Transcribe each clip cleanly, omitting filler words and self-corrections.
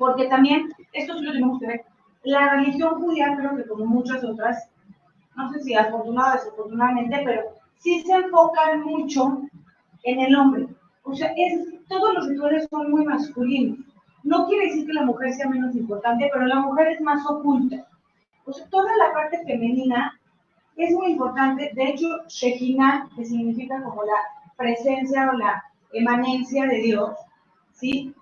porque también, esto sí lo tenemos que ver, la religión judía, creo que como muchas otras, no sé si afortunada o desafortunadamente, pero sí se enfocan mucho en el hombre. O sea, todos los rituales son muy masculinos. No quiere decir que la mujer sea menos importante, pero la mujer es más oculta. O sea, toda la parte femenina es muy importante. De hecho, Shekinah, que significa como la presencia o la emanencia de Dios, ¿sí?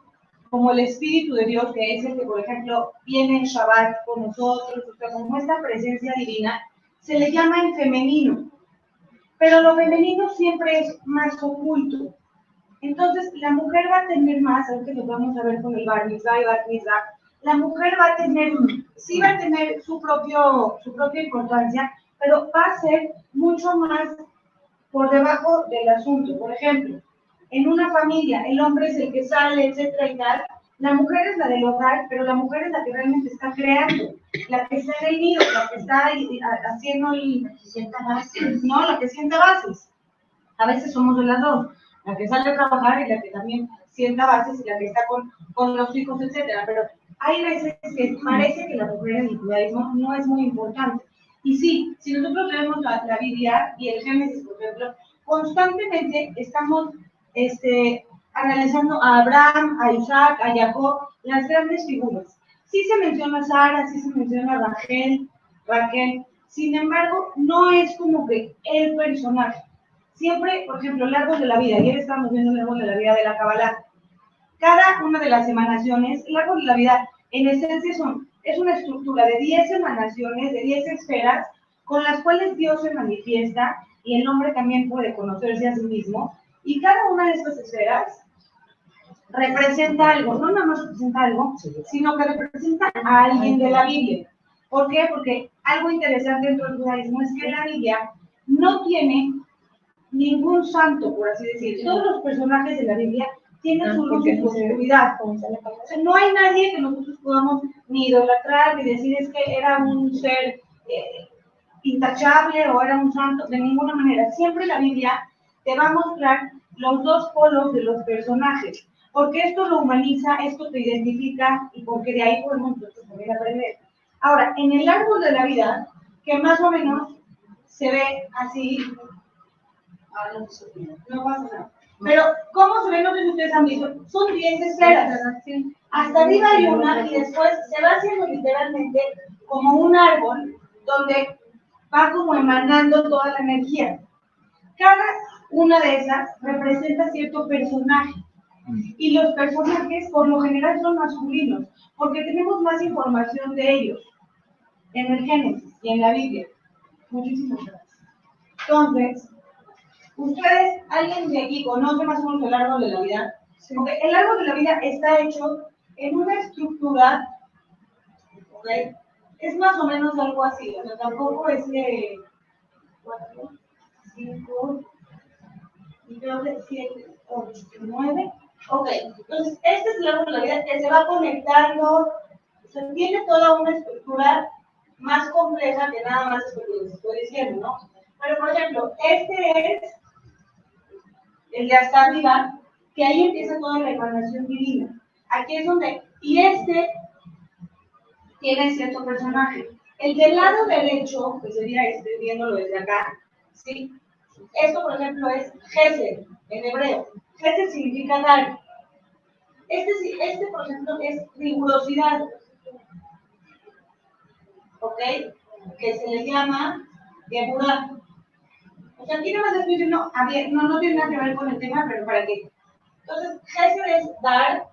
Como el Espíritu de Dios, que es el que, por ejemplo, viene en Shabbat con nosotros, o sea, como esta presencia divina, se le llama en femenino. Pero lo femenino siempre es más oculto. Entonces, la mujer va a tener más, aunque lo vamos a ver con el bar mitzvah y bar mitzvah, la mujer va a tener, sí va a tener su propia importancia, pero va a ser mucho más por debajo del asunto. Por ejemplo, en una familia, el hombre es el que sale, etcétera y tal, la mujer es la del hogar, pero la mujer es la que realmente está creando, la que está en el nido, la que está haciendo la que sienta bases, no, la que sienta bases. A veces somos de las dos, la que sale a trabajar y la que también sienta bases y la que está con los hijos, etcétera. Pero hay veces que parece que la mujer en el judaísmo no es muy importante. Y sí, si nosotros leemos la Biblia y el Génesis, por ejemplo, constantemente estamos analizando a Abraham, a Isaac, a Jacob, las grandes figuras. Sí se menciona a Sara, sí se menciona a Raquel, sin embargo, no es como que el personaje. Siempre, por ejemplo, el árbol de la vida, ayer estábamos viendo el árbol de la vida de la Kabbalah. Cada una de las emanaciones, el árbol de la vida, en esencia es una estructura de 10 emanaciones, de 10 esferas, con las cuales Dios se manifiesta y el hombre también puede conocerse a sí mismo. Y cada una de estas esferas representa algo, no nada más representa algo, sino que representa a alguien de la Biblia. ¿Por qué? Porque algo interesante dentro del judaísmo es que la Biblia no tiene ningún santo, por así decir. Todos los personajes de la Biblia tienen su luz y su oscuridad. O sea, no hay nadie que nosotros podamos ni idolatrar ni decir es que era un ser intachable o era un santo, de ninguna manera. Siempre la Biblia te va a mostrar los dos polos de los personajes, porque esto lo humaniza, esto te identifica y porque de ahí podemos nosotros también aprender. Ahora, en el árbol de la vida, que más o menos se ve así, no pasa nada. Pero, ¿cómo se ve? No sé si ustedes han visto. Son 10 esferas. Hasta arriba hay una y después se va haciendo literalmente como un árbol donde va como emanando toda la energía. Cada una de esas representa cierto personaje. Y los personajes, por lo general, son masculinos, porque tenemos más información de ellos en el Génesis y en la Biblia. Muchísimas gracias. Entonces, ¿ustedes, alguien de aquí conoce más o menos el árbol de la vida? Sí. Okay. El árbol de la vida está hecho en una estructura, ¿okay? Es más o menos algo así, o sea, tampoco es de 4, 5, y creo que 7, 8, 9. Ok, entonces este es el árbol de la vida que se va conectando, o sea, tiene toda una estructura más compleja que nada más esto que les estoy diciendo, ¿no? Pero, por ejemplo, este es el de hasta arriba, que ahí empieza toda la emanación divina. Aquí es donde, y este tiene cierto personaje. El del lado derecho, que sería este, viéndolo desde acá, ¿sí? Esto, por ejemplo, es Gesed, en hebreo. Gesed significa dar. Este, por ejemplo, es rigurosidad. ¿Ok? Que se le llama Geburah. O sea, aquí nada más estoy diciendo, no tiene nada que ver con el tema, pero ¿para qué? Entonces, Gesed es dar,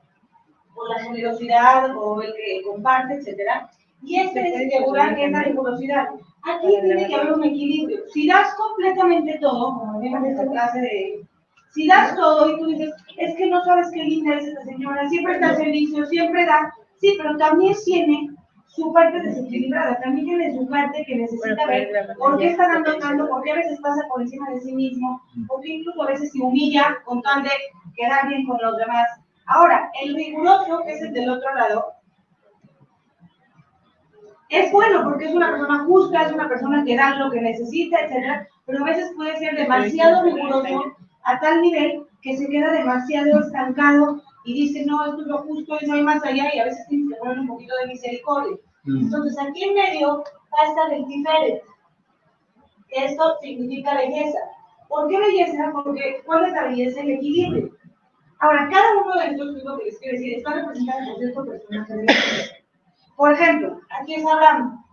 o la generosidad, o el que comparte, etc. Y este es Geburah, que es la rigurosidad. Aquí tiene que haber un equilibrio. Si das completamente todo, como vimos en esta clase de... Si das todo y tú dices, es que no sabes qué linda es esta señora, siempre está al servicio, siempre da, sí, pero también tiene su parte desequilibrada, también tiene su parte que necesita ver por qué está dando tanto, por qué a veces pasa por encima de sí mismo, por qué incluso a veces se humilla con tal de quedar bien con los demás. Ahora, el riguroso, que es el del otro lado, es bueno porque es una persona justa, es una persona que da lo que necesita, etc. Pero a veces puede ser demasiado riguroso a tal nivel que se queda demasiado estancado y dice, no, esto es lo justo y no hay más allá, y a veces tienes que poner un poquito de misericordia. Entonces, aquí en medio va a estar el diferente. Esto significa belleza. ¿Por qué belleza? Porque ¿cuál es la belleza? El equilibrio. Ahora, cada uno de estos, es lo que les quiero decir, está representado por cierto personaje de la vida. Por ejemplo, aquí es Abraham,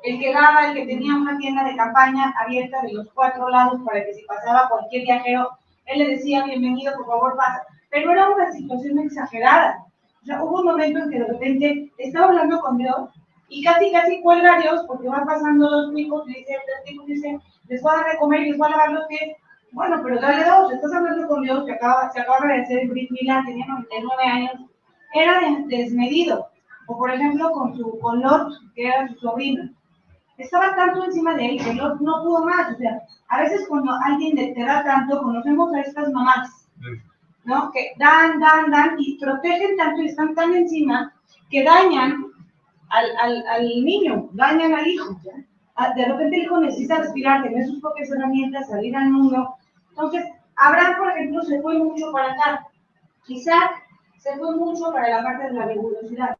el que daba, el que tenía una tienda de campaña abierta de los 4 lados para que si pasaba cualquier viajero, él le decía, bienvenido, por favor, pasa. Pero era una situación exagerada. O sea, hubo un momento en que de repente estaba hablando con Dios y casi cuelga a Dios porque van pasando 2 hijos y dice, 3 hijos, dice, les voy a dar de comer y les voy a lavar los pies. Bueno, pero dale 2, estás hablando con Dios, se acaba de hacer el Brit Milá, tenía 99 años, era desmedido. O por ejemplo con Lot, que era su sobrino. Estaba tanto encima de él que Lot no pudo más. O sea, a veces cuando alguien te da tanto, conocemos a estas mamás, ¿no? Que dan y protegen tanto y están tan encima que dañan al niño, dañan al hijo. ¿Ya? De repente el hijo necesita respirar, tener sus propias herramientas, salir al mundo. Entonces, Abraham, por ejemplo, se fue mucho para acá. Isaac se fue mucho para la parte de la rigurosidad.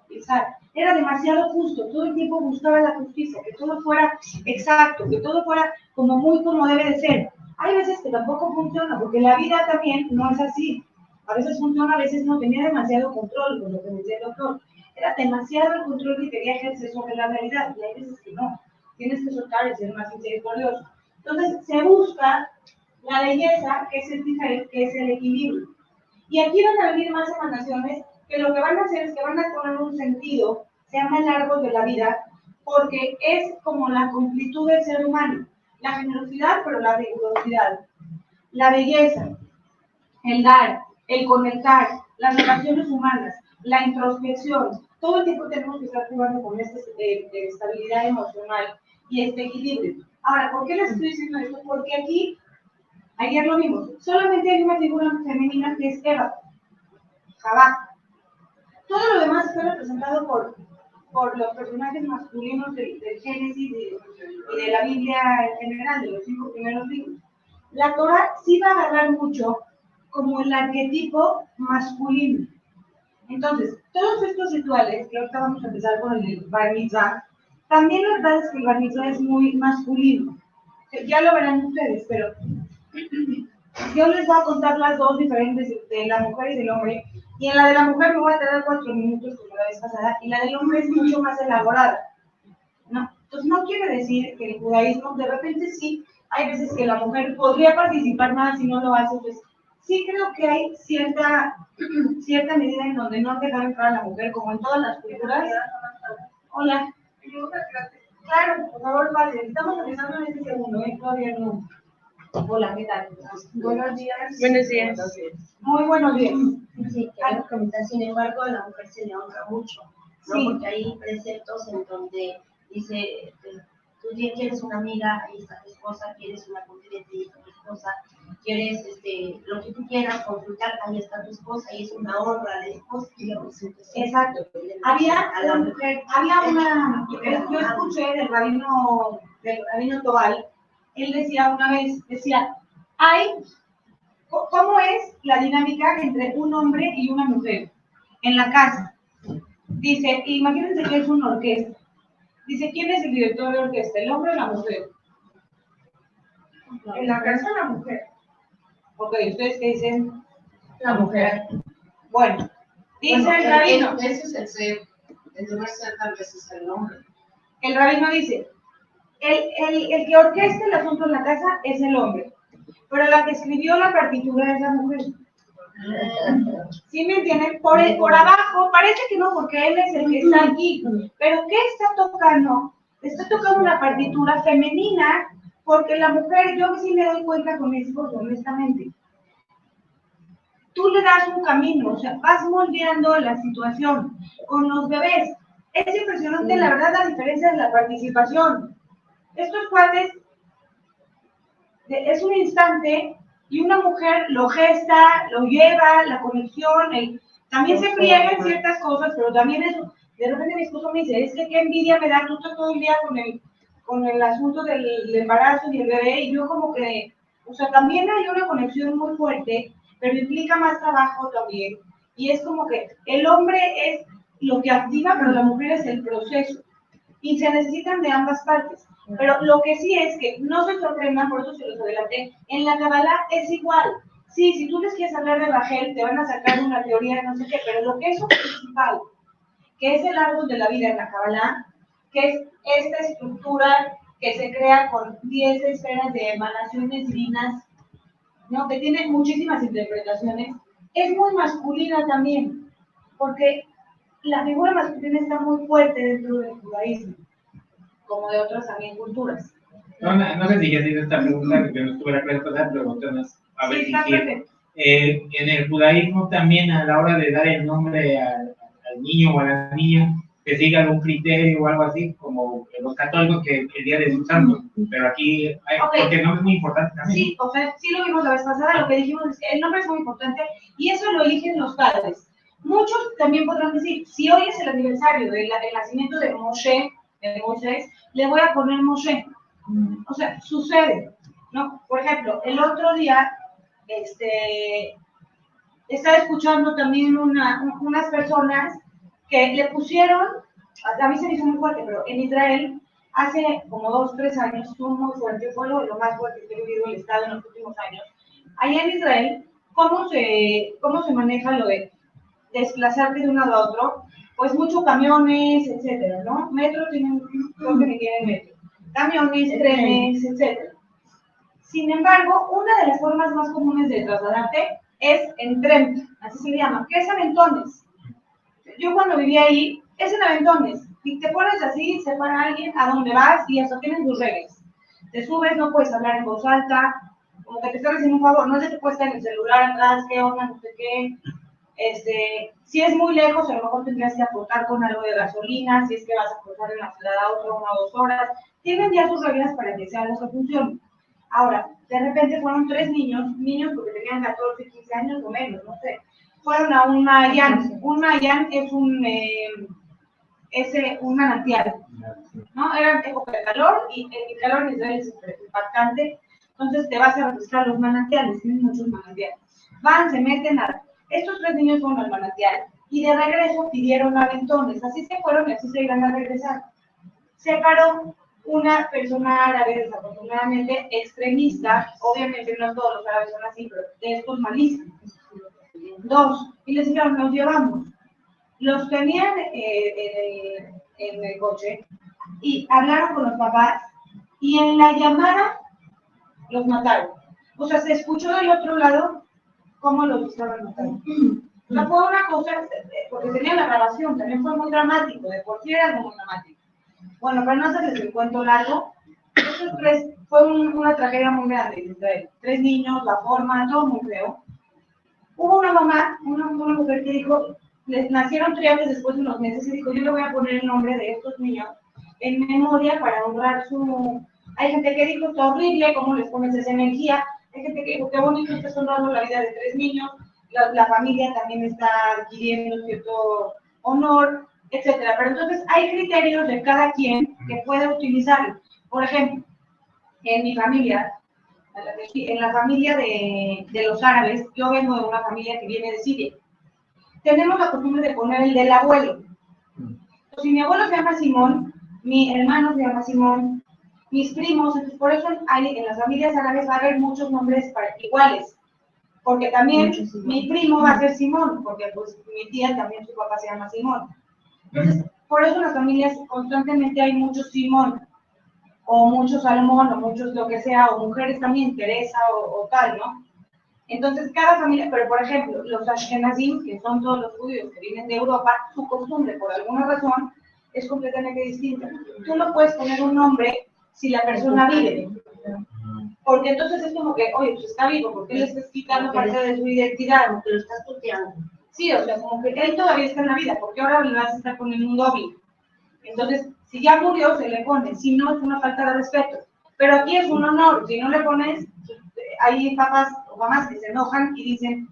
Isaac era demasiado justo, todo el tiempo buscaba la justicia, que todo fuera exacto, que todo fuera como debe de ser. Hay veces que tampoco funciona, porque la vida también no es así. A veces funciona, a veces no, tenía demasiado control, con lo que me decía el doctor. Era demasiado el control que quería ejercer sobre la realidad, y hay veces que no. Tienes que soltar y ser más misericordioso. Entonces, se busca la belleza, que es el diferente, que es el equilibrio. Y aquí van a venir más emanaciones que lo que van a hacer es que van a poner un sentido, se llama el árbol de la vida, porque es como la completud del ser humano. La generosidad, pero la rigurosidad. La belleza, el dar, el conectar, las relaciones humanas, la introspección. Todo el tiempo tenemos que estar jugando con esta estabilidad emocional y este equilibrio. Ahora, ¿por qué les estoy diciendo esto? Porque aquí, ayer lo vimos, solamente hay una figura femenina que es Eva, Jabá. Todo lo demás está representado por los personajes masculinos del Génesis y de la Biblia en general, de los 5 primeros libros. La Torah sí va a agarrar mucho como el arquetipo masculino. Entonces, todos estos rituales, que ahorita vamos a empezar con el Bar Mitzvah, también la verdad es que el Bar Mitzvah es muy masculino. Ya lo verán ustedes, pero yo les voy a contar las dos diferentes de la mujer y del hombre. Y en la de la mujer me voy a tardar 4 minutos como la vez pasada, y la del hombre es mucho más elaborada. ¿No? Entonces no quiere decir que el judaísmo, de repente sí, hay veces que la mujer podría participar más y no lo hace, pues sí creo que hay cierta medida en donde no dejar entrar a la mujer, como en todas las culturas. Hola. Claro, por favor, pase. Estamos empezando en este segundo, todavía no. Hola, ¿qué tal? Buenos días. Buenos días. Muy buenos días. Sí, queremos comentar, sin embargo, a la mujer se le honra mucho, ¿no? Sí. Porque hay preceptos en donde dice, tú quieres una amiga, ahí está tu esposa, quieres una confidente, ahí está tu esposa, quieres lo que tú quieras consultar, ahí está tu esposa, y es una honra de esposa. Exacto. Había una, yo escuché del rabino Tobal, él decía una vez, ¿cómo es la dinámica entre un hombre y una mujer en la casa? Dice, imagínense que es una orquesta. Dice, ¿quién es el director de la orquesta? ¿El hombre o la mujer? En la casa la mujer. Ok, ¿ustedes qué dicen? La mujer. Bueno, dice el rabino. Ese es el deber ser tal vez es el hombre. El rabino dice, el que orquesta el asunto en la casa es el hombre, pero la que escribió la partitura es la mujer. ¿Sí me entienden? Por abajo, parece que no, porque él es el que está aquí, pero ¿qué está tocando? Está tocando una partitura femenina, porque la mujer, yo sí me doy cuenta con mis hijos, honestamente. Tú le das un camino, o sea, vas moldeando la situación. Con los bebés, es impresionante, la verdad, la diferencia de la participación. Estos cuates, es un instante y una mujer lo gesta, lo lleva, la conexión, también se friega en ciertas cosas, pero también eso, de repente mi esposo me dice, es que qué envidia me da, tú estás todo el día con el asunto del embarazo y el bebé, y yo como que, o sea, también hay una conexión muy fuerte, pero implica más trabajo también, Y es como que el hombre es lo que activa, pero la mujer es el proceso. Y se necesitan de ambas partes. Pero lo que sí es que no se sorprendan, por eso se los adelanté, en la Kabbalah es igual. Sí, si tú les quieres hablar de Rachel, te van a sacar una teoría de no sé qué, pero lo que es lo principal, que es el árbol de la vida en la Kabbalah, que es esta estructura que se crea con 10 esferas de emanaciones divinas, ¿no? Que tiene muchísimas interpretaciones, es muy masculina también, porque la figura masculina está muy fuerte dentro del judaísmo, como de otras también culturas. No sé si ya tienes esta pregunta, que no estuve la clase pasada, pero a ver Sí, si está quiere. perfecto. En el judaísmo también, a la hora de dar el nombre al niño o a la niña, que siga algún criterio o algo así, como los católicos que el día de su santo, pero aquí hay, porque el nombre es muy importante también. Sí, o sea, sí lo vimos la vez pasada, lo que dijimos es que el nombre es muy importante y eso lo eligen los padres. Muchos también podrán decir, si hoy es el aniversario del nacimiento de Moshe, de Moisés, le voy a poner Moshe. O sea, sucede, ¿no? Por ejemplo, el otro día, estaba escuchando también unas personas que le pusieron, a mí se me hizo muy fuerte, pero en Israel, hace como 2, 3 años, estuvo muy fuerte, fue lo más fuerte que he vivido el Estado en los últimos años. Allá en Israel, ¿cómo se maneja lo de desplazarte de un lado a otro? Pues muchos camiones, etcétera, ¿no? Metro creo que ni tienen metro. Camiones, trenes, etcétera. Sin embargo, una de las formas más comunes de trasladarte es en tren, así se le llama. ¿Qué es aventones? Yo cuando vivía ahí, es en aventones. Y te pones así, se para alguien a donde vas y hasta tienen tus reglas. Te subes, no puedes hablar en voz alta, como que te estás haciendo un favor, no se te puede estar en el celular atrás, qué onda, no sé qué. Si es muy lejos, a lo mejor tendrías que aportar con algo de gasolina, si es que vas a cruzar de una ciudad a otra 1 o 2 horas. Tienen ya sus reglas para que sea algo que funcione. Ahora, de repente fueron 3 niños porque tenían 14, 15 años o menos, no sé. Fueron a un Mayan. Un Mayan es un manantial, ¿no? Era época de calor y el calor en Israel es impactante. Entonces te vas a refrescar los manantiales, tienen muchos manantiales. Van, se meten estos 3 niños fueron al manantial y de regreso pidieron aventones. Así se fueron y así se iban a regresar. Se paró una persona árabe, desafortunadamente extremista, obviamente no todos los árabes son así, pero de estos malísimos. 2, y les dijeron, nos llevamos. Los tenían en el coche y hablaron con los papás y en la llamada los mataron. O sea, se escuchó del otro lado cómo los estaban matando. O sea, fue una cosa, porque tenía la grabación, también fue muy dramático, de por sí era muy dramático. Bueno, para no hacerles el cuento largo, esos 3 fue una tragedia muy grande en Israel. 3 niños, la forma, todo muy feo. Hubo una mamá, una mujer que dijo, les nacieron 3 años después de unos meses y dijo, yo le voy a poner el nombre de estos niños en memoria para honrar su... Hay gente que dijo, está horrible, ¿cómo les pones esa energía? Hay gente que dijo, qué bonito, estás honrando la vida de 3 niños, la familia también está adquiriendo cierto honor, etcétera. Pero entonces hay criterios de cada quien que puede utilizarlo. Por ejemplo, en mi familia, en la familia de los árabes, yo vengo de una familia que viene de Siria. Tenemos la costumbre de poner el del abuelo. Entonces, si mi abuelo se llama Simón, mi hermano se llama Simón, mis primos, entonces por eso en las familias árabes va a haber muchos nombres iguales. Porque también mi primo va a ser Simón, porque pues mi tía también su papá se llama Simón. Entonces, por eso en las familias constantemente hay muchos Simón, o muchos Salomón, o muchos lo que sea, o mujeres también, Teresa o tal, ¿no? Entonces, cada familia, pero por ejemplo, los Ashkenazim, que son todos los judíos que vienen de Europa, su costumbre, por alguna razón, es completamente distinta. Tú no puedes poner un nombre si la persona vive. Porque entonces es como que, oye, pues está vivo, porque le estás quitando parte de su identidad, porque lo estás tuteando. Sí, o sea, como que él todavía está en la vida, porque ahora le vas a estar poniendo un doble. Entonces, si ya murió, se le pone, si no, es una falta de respeto. Pero aquí es un honor, si no le pones, hay papás o mamás que se enojan y dicen,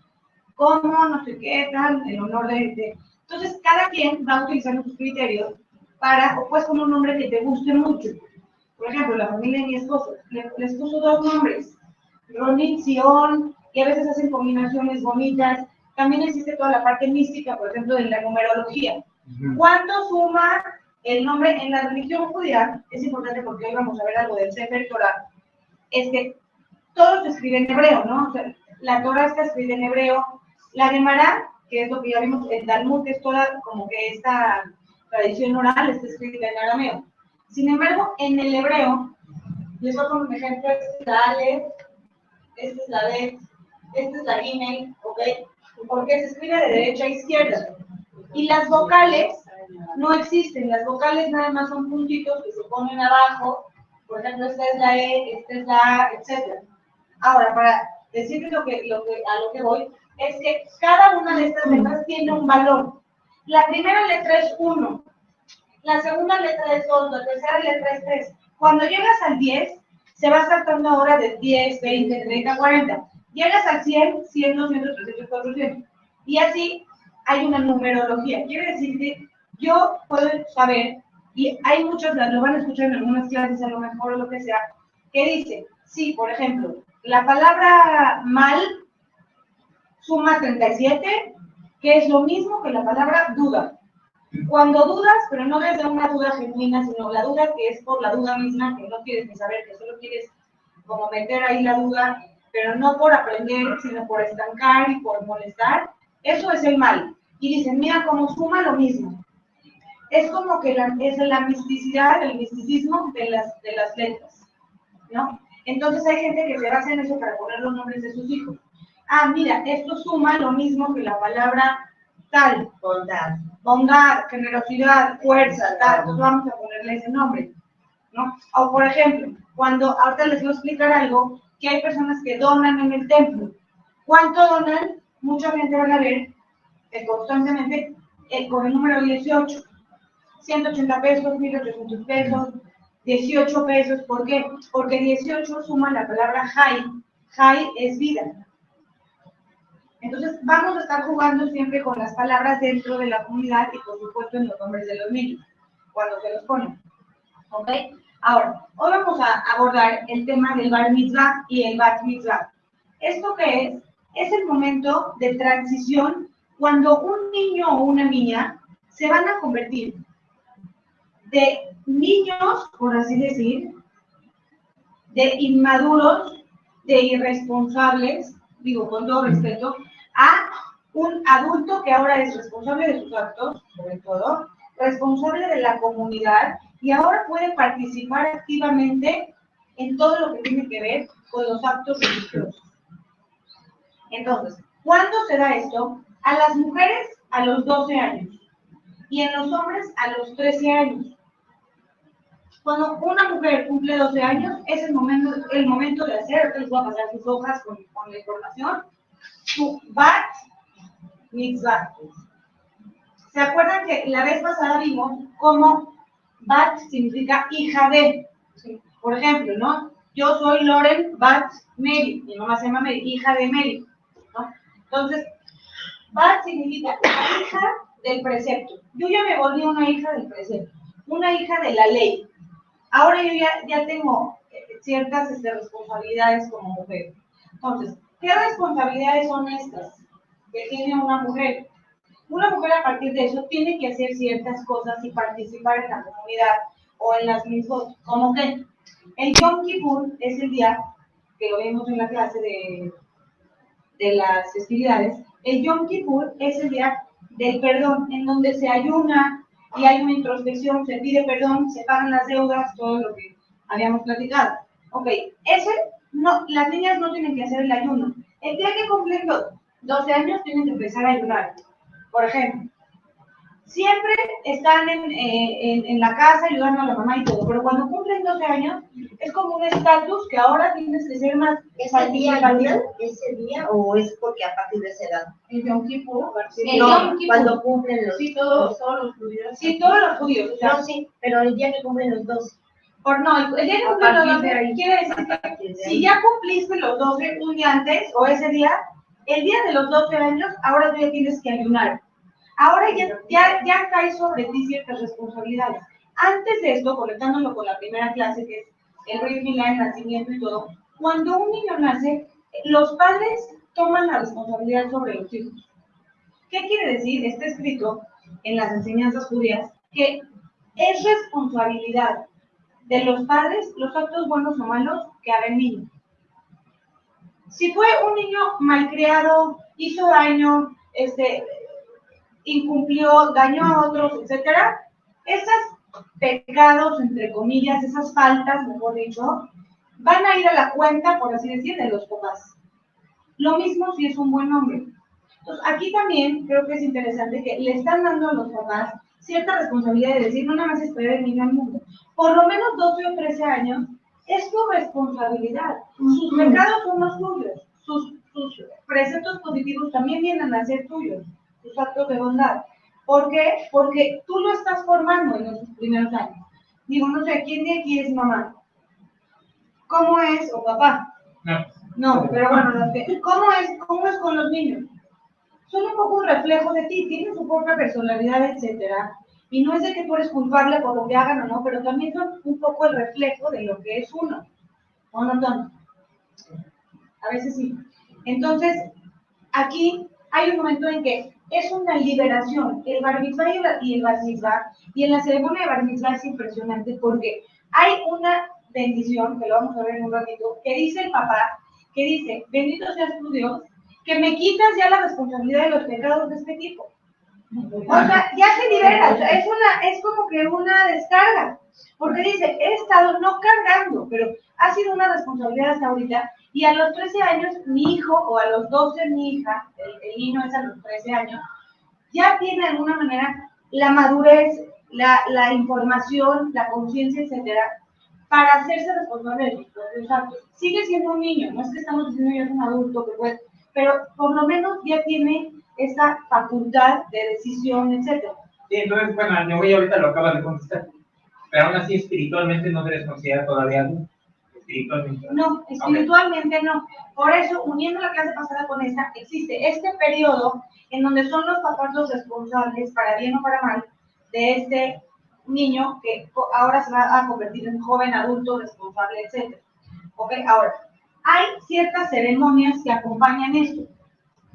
¿cómo? No sé qué, tal, el honor de... Entonces, cada quien va utilizando sus criterios para, o puedes poner un nombre que te guste mucho. Por ejemplo, la familia de mi esposo les puso 2 nombres, Ronit, Sion, y a veces hacen combinaciones bonitas. también existe toda la parte mística, por ejemplo, de la numerología. Ujú. ¿Cuánto suma el nombre en la religión judía? Es importante porque hoy vamos a ver algo del Sefer Torah. Es que todo se escribe en hebreo, ¿no? O sea, la Torah está escrita en hebreo. La Gemara, que es lo que ya vimos, el Talmud, que es toda como que esta tradición oral, está escrita en arameo. Sin embargo, en el hebreo, les voy a poner un ejemplo, esta es la Aleph, esta es la Bet, esta es la Gimel, ¿ok? Porque se escribe de derecha a izquierda. Y las vocales no existen, las vocales nada más son puntitos que se ponen abajo, por ejemplo, esta es la E, esta es la A, etc. Ahora, para decirles a lo que voy, es que cada una de estas letras tiene un valor. La primera letra es 1, la segunda letra es 2, la tercera letra es 3. Cuando llegas al 10, se va saltando ahora de 10, 20, 30, 40. Llegas al 100, 100, 200, 300, 400. Y así hay una numerología. Quiere decir que yo puedo saber, y hay muchos, lo van a escuchar en algunas clases, a lo mejor o lo que sea, que dice, sí, por ejemplo, la palabra mal suma 37, que es lo mismo que la palabra duda. Cuando dudas, pero no desde una duda genuina, sino la duda que es por la duda misma, que no quieres ni saber, que solo quieres como meter ahí la duda, pero no por aprender, sino por estancar y por molestar, eso es el mal. Y dicen, mira, cómo suma lo mismo. Es como que es la misticidad, el misticismo de las letras, ¿no? Entonces hay gente que se basa en eso para poner los nombres de sus hijos. Ah, mira, esto suma lo mismo que la palabra tal. Bondad, generosidad, fuerza, tal. Entonces vamos a ponerle ese nombre, ¿no? O por ejemplo, cuando ahorita les voy a explicar algo, que hay personas que donan en el templo. ¿Cuánto donan? Mucha gente van a ver constantemente con el número 18. 180 pesos, 1800 pesos, 18 pesos. ¿Por qué? Porque 18 suma la palabra Jai. Jai es vida. Entonces, vamos a estar jugando siempre con las palabras dentro de la comunidad y, por supuesto, en los nombres de los niños, cuando se los ponen. ¿Ok? Ahora, hoy vamos a abordar el tema del Bar Mitzvah y el Bat Mitzvah. ¿Esto qué es? Es el momento de transición cuando un niño o una niña se van a convertir de niños, por así decir, de inmaduros, de irresponsables, digo con todo respeto, a un adulto que ahora es responsable de sus actos, sobre todo, responsable de la comunidad y ahora puede participar activamente en todo lo que tiene que ver con los actos religiosos. Entonces, ¿cuándo se da esto? A las mujeres a los 12 años y en los hombres a los 13 años. Cuando una mujer cumple 12 años, es el momento de hacer, ahorita les voy a pasar sus hojas con la información, su Bat Mitzvah. ¿Se acuerdan que la vez pasada vimos cómo Bat significa hija de? ¿Sí? Por ejemplo, ¿no? Yo soy Loren Bat Mary, mi mamá se llama Mary, hija de Mary, ¿no? Entonces, Bat significa hija del precepto. Yo ya me volví una hija del precepto, una hija de la ley. Ahora yo ya tengo ciertas responsabilidades como mujer. Entonces, ¿qué responsabilidades son estas que tiene una mujer? Una mujer a partir de eso tiene que hacer ciertas cosas y participar en la comunidad o en las mismas, como que el Yom Kippur es el día, que lo vimos en la clase de las festividades, el Yom Kippur es el día del perdón, en donde se ayuna y hay una introspección, se pide perdón, se pagan las deudas, todo lo que habíamos platicado. Ok, no, las niñas no tienen que hacer el ayuno. El día que cumplen los 12 años tienen que empezar a ayunar. Por ejemplo, siempre están en la casa ayudando a la mamá y todo, pero cuando cumplen 12 años es como un estatus que ahora tienes que ser más ¿Ese día o es porque a partir de esa edad? El Yom Kippur. Cuando cumplen los... Sí, todos los judíos. Sí, todos los judíos. O sea, no, sí, pero el día que cumplen los 12. El día que cumplen los 12 quiere decir que si ya cumpliste los 12 un día antes o ese día, el día de los 12 años, ahora tú ya tienes que ayunar. Ahora ya cae sobre ti ciertas responsabilidades. Antes de esto, conectándolo con la primera clase, que es el Brit Milá, el nacimiento y todo, cuando un niño nace, los padres toman la responsabilidad sobre los hijos. ¿Qué quiere decir? Está escrito en las enseñanzas judías que es responsabilidad de los padres los actos buenos o malos que haga el niño. Si fue un niño malcriado, hizo daño, incumplió, dañó a otros, etcétera, esos pecados, entre comillas, esas faltas, mejor dicho, van a ir a la cuenta, por así decir, de los papás. Lo mismo si es un buen hombre. Entonces, aquí también creo que es interesante que le están dando a los papás cierta responsabilidad de decir, no nada más esperar el niño al mundo. Por lo menos 12 o 13 años es tu responsabilidad. Sus pecados son los tuyos. Sus preceptos positivos también vienen a ser tuyos. Sus actos de bondad. ¿Por qué? Porque tú lo estás formando en esos primeros años. Digo, no sé, ¿quién de aquí es mamá? ¿Cómo es? ¿O papá? No, pero bueno, ¿cómo es con los niños? Son un poco un reflejo de ti, tienen su propia personalidad, etcétera. Y no es de que tú eres culpable por lo que hagan o no, pero también son un poco el reflejo de lo que es uno. ¿O no, Tom? A veces sí. Entonces, aquí hay un momento en que es una liberación. El bar mitzvah y el bar mitzvah, y en la ceremonia de bar mitzvah es impresionante porque hay una bendición, que lo vamos a ver en un ratito, que dice el papá, que dice, bendito seas tu Dios, que me quitas ya la responsabilidad de los pecados de este tipo. O sea, ya se libera, o sea, es como que una descarga, porque dice, he estado no cargando, pero ha sido una responsabilidad hasta ahorita, y a los 13 años mi hijo, o a los 12 mi hija, el niño es a los 13 años, ya tiene de alguna manera la madurez, la información, la conciencia, etcétera, para hacerse responsable de sus propios actos. Sigue siendo un niño, no es que estamos diciendo ya es un adulto que puede, pero por lo menos ya tiene esa facultad de decisión, etcétera. Sí, entonces, bueno, yo voy ahorita lo acabas de contestar, pero aún así espiritualmente no se les considera todavía adulto. Espiritualmente. No, espiritualmente no. Por eso, uniendo la clase pasada con esta, existe este periodo en donde son los papás los responsables, para bien o para mal, de este niño que ahora se va a convertir en joven adulto responsable, etc. ¿Ok? Ahora, hay ciertas ceremonias que acompañan esto.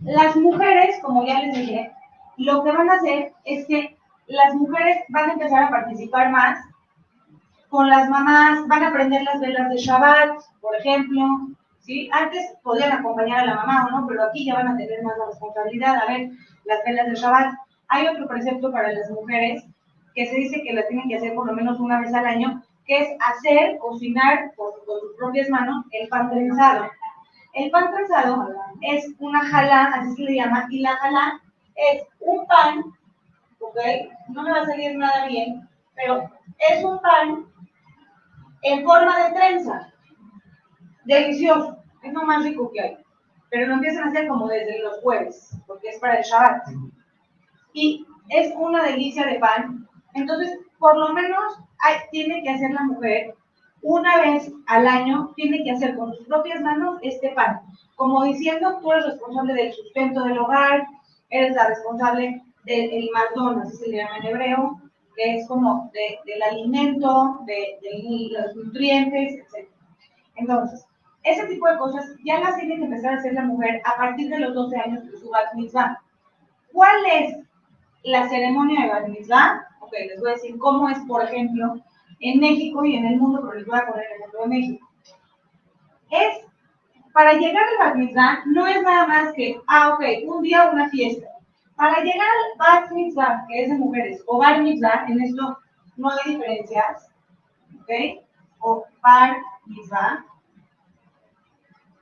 Las mujeres, como ya les dije, lo que van a hacer es que las mujeres van a empezar a participar más con las mamás, van a prender las velas de Shabbat, por ejemplo, ¿sí? Antes podían acompañar a la mamá o no, pero aquí ya van a tener más la responsabilidad, a ver, las velas de Shabbat. Hay otro precepto para las mujeres que se dice que la tienen que hacer por lo menos una vez al año, que es cocinar con sus propias manos el pan trenzado. El pan trenzado es una jalá, así se le llama, y la jalá es un pan, ¿ok? No me va a salir nada bien, pero es un pan en forma de trenza. Delicioso, es lo más rico que hay. Pero lo empiezan a hacer como desde los jueves, porque es para el Shabbat. Y es una delicia de pan. Entonces, por lo menos tiene que hacer la mujer una vez al año, tiene que hacer con sus propias manos este pan. Como diciendo, tú eres responsable del sustento del hogar, eres la responsable del mazón, así se le llama en hebreo, que es como del alimento, de los nutrientes, etc. Entonces, ese tipo de cosas ya las tiene que empezar a hacer la mujer a partir de los 12 años de su bat mitzvah. ¿Cuál es la ceremonia de bat mitzvah? Ok, les voy a decir cómo es, por ejemplo, en México y en el mundo, pero les voy a poner el ejemplo de México. Para llegar al bat mitzvah no es nada más que, ok, un día una fiesta. Para llegar al bat mitzvah, que es de mujeres, o bar mitzvah, en esto no hay diferencias, ¿ok? O bar mitzvah.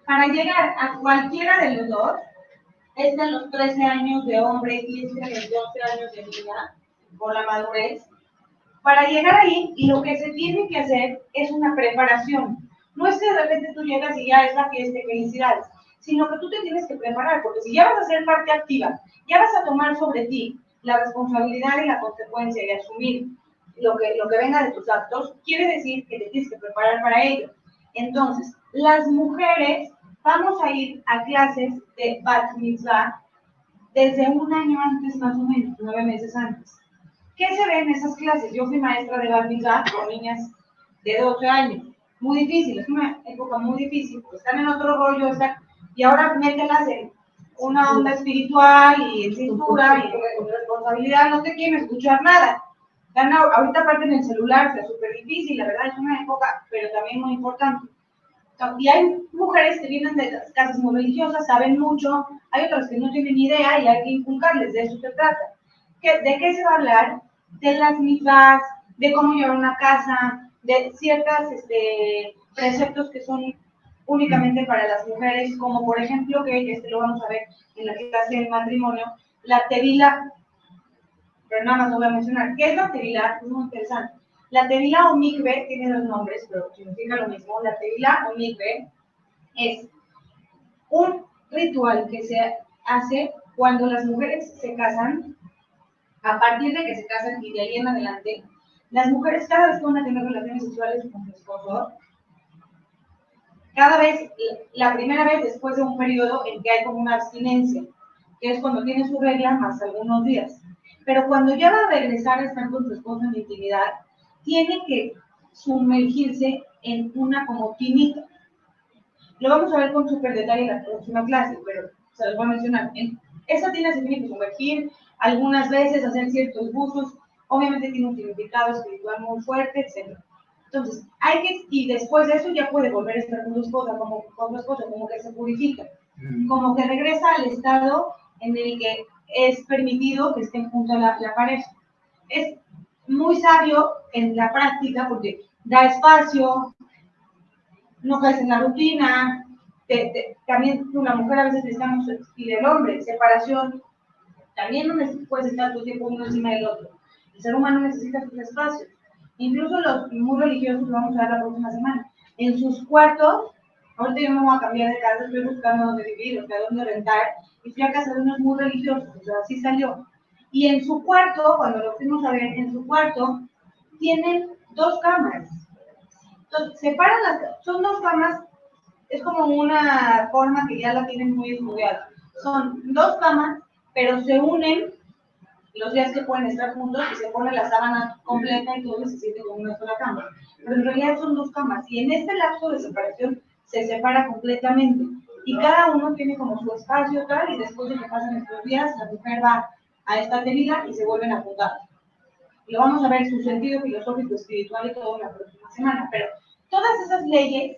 Para llegar a cualquiera de los dos, es de los 13 años de hombre y es de los 12 años de niña, por la madurez. Para llegar ahí, lo que se tiene que hacer es una preparación. No es que de repente tú llegas y ya es la fiesta y felicidades, sino que tú te tienes que preparar, porque si ya vas a ser parte activa, ya vas a tomar sobre ti la responsabilidad y la consecuencia de asumir lo que venga de tus actos, quiere decir que te tienes que preparar para ello. Entonces, las mujeres vamos a ir a clases de Bat Mitzvah desde un año antes, más o menos, 9 meses antes. ¿Qué se ve en esas clases? Yo fui maestra de Bat Mitzvah con niñas de 12 años. Muy difícil, es una época muy difícil, pues están en otro rollo, y ahora mételas una onda espiritual y en cintura y con responsabilidad, no te quieren escuchar nada. Están ahorita aparte en el celular, o sea, súper difícil, la verdad es una época, pero también muy importante. Y hay mujeres que vienen de las casas muy religiosas, saben mucho, hay otras que no tienen ni idea y hay que inculcarles, de eso se trata. ¿De qué se va a hablar? De las mitzvahs, de cómo llevar una casa, de ciertos preceptos que son únicamente para las mujeres, como por ejemplo, que lo vamos a ver en la clase del matrimonio, la tevila, pero nada más lo voy a mencionar. ¿Qué es la tevila? Es muy interesante. La tevila o mikve tiene dos nombres, pero significa lo mismo. La tevila o mikve es un ritual que se hace cuando las mujeres se casan. A partir de que se casan y de ahí en adelante, las mujeres cada vez que van a tener relaciones sexuales con su esposo, cada vez, la primera vez después de un periodo en que hay como una abstinencia, que es cuando tiene su regla más algunos días. Pero cuando ya va a regresar a estar con su esposo en intimidad, tiene que sumergirse en una como tinita. Lo vamos a ver con súper detalle en la próxima clase, pero se los voy a mencionar. Esa tina se tiene que sumergir, algunas veces hacer ciertos buzos, obviamente tiene un significado espiritual muy fuerte, etc. Entonces, y después de eso ya puede volver a estar con su esposa, como que se purifica, como que regresa al estado en el que es permitido que estén juntos la pareja. Es muy sabio en la práctica porque da espacio, no caes en la rutina, también la mujer a veces necesitamos, y el hombre, separación, también no puedes estar todo el tiempo uno encima del otro. El ser humano necesita sus espacios. Incluso los muy religiosos, lo vamos a ver la próxima semana, en sus cuartos, ahorita yo me voy a cambiar de casa, estoy buscando dónde vivir, o sea, dónde rentar, y fui a casa de unos muy religiosos, o sea, así salió. Y en su cuarto, cuando lo fuimos a ver, en su cuarto, tienen 2 camas. Entonces, son 2 camas, es como una forma que ya la tienen muy estudiada. Son 2 camas, pero se unen los días que pueden estar juntos y se pone la sábana completa y todo se siente como una sola cama. Pero en realidad son 2 camas y en este lapso de separación se separa completamente y cada uno tiene como su espacio tal y después de que pasan estos días la mujer va a esta tenida y se vuelven a juntar. Lo vamos a ver su sentido filosófico, espiritual y todo en la próxima semana, pero todas esas leyes,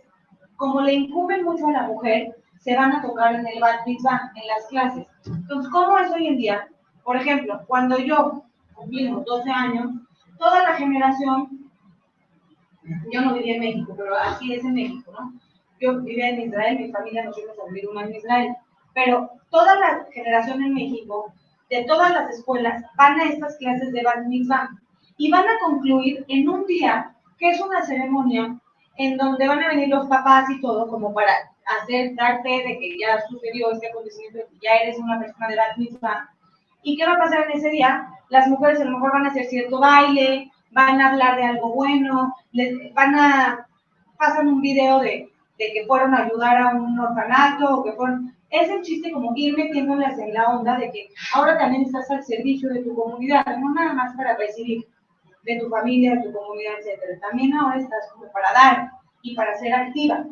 como le incumben mucho a la mujer, se van a tocar en el Bat Mitzvah, en las clases. Entonces, ¿cómo es hoy en día? Por ejemplo, cuando yo cumplí 12 años, toda la generación, yo no vivía en México, pero así es en México, ¿no? Yo vivía en Israel, mi familia nos fuimos a vivir un año en Israel, pero toda la generación en México, de todas las escuelas, van a estas clases de Bat Mitzvah y van a concluir en un día, que es una ceremonia, en donde van a venir los papás y todo, como para dar fe de que ya sucedió este acontecimiento, que ya eres una persona de Bat Mitzvah. ¿Y qué va a pasar en ese día? Las mujeres a lo mejor van a hacer cierto baile, van a hablar de algo bueno, pasan un video de que fueron a ayudar a un orfanato, o que fueron... Es el chiste como ir metiéndolas en la onda de que ahora también estás al servicio de tu comunidad, no nada más para recibir de tu familia, de tu comunidad, etc. También ahora estás como para dar y para ser activa.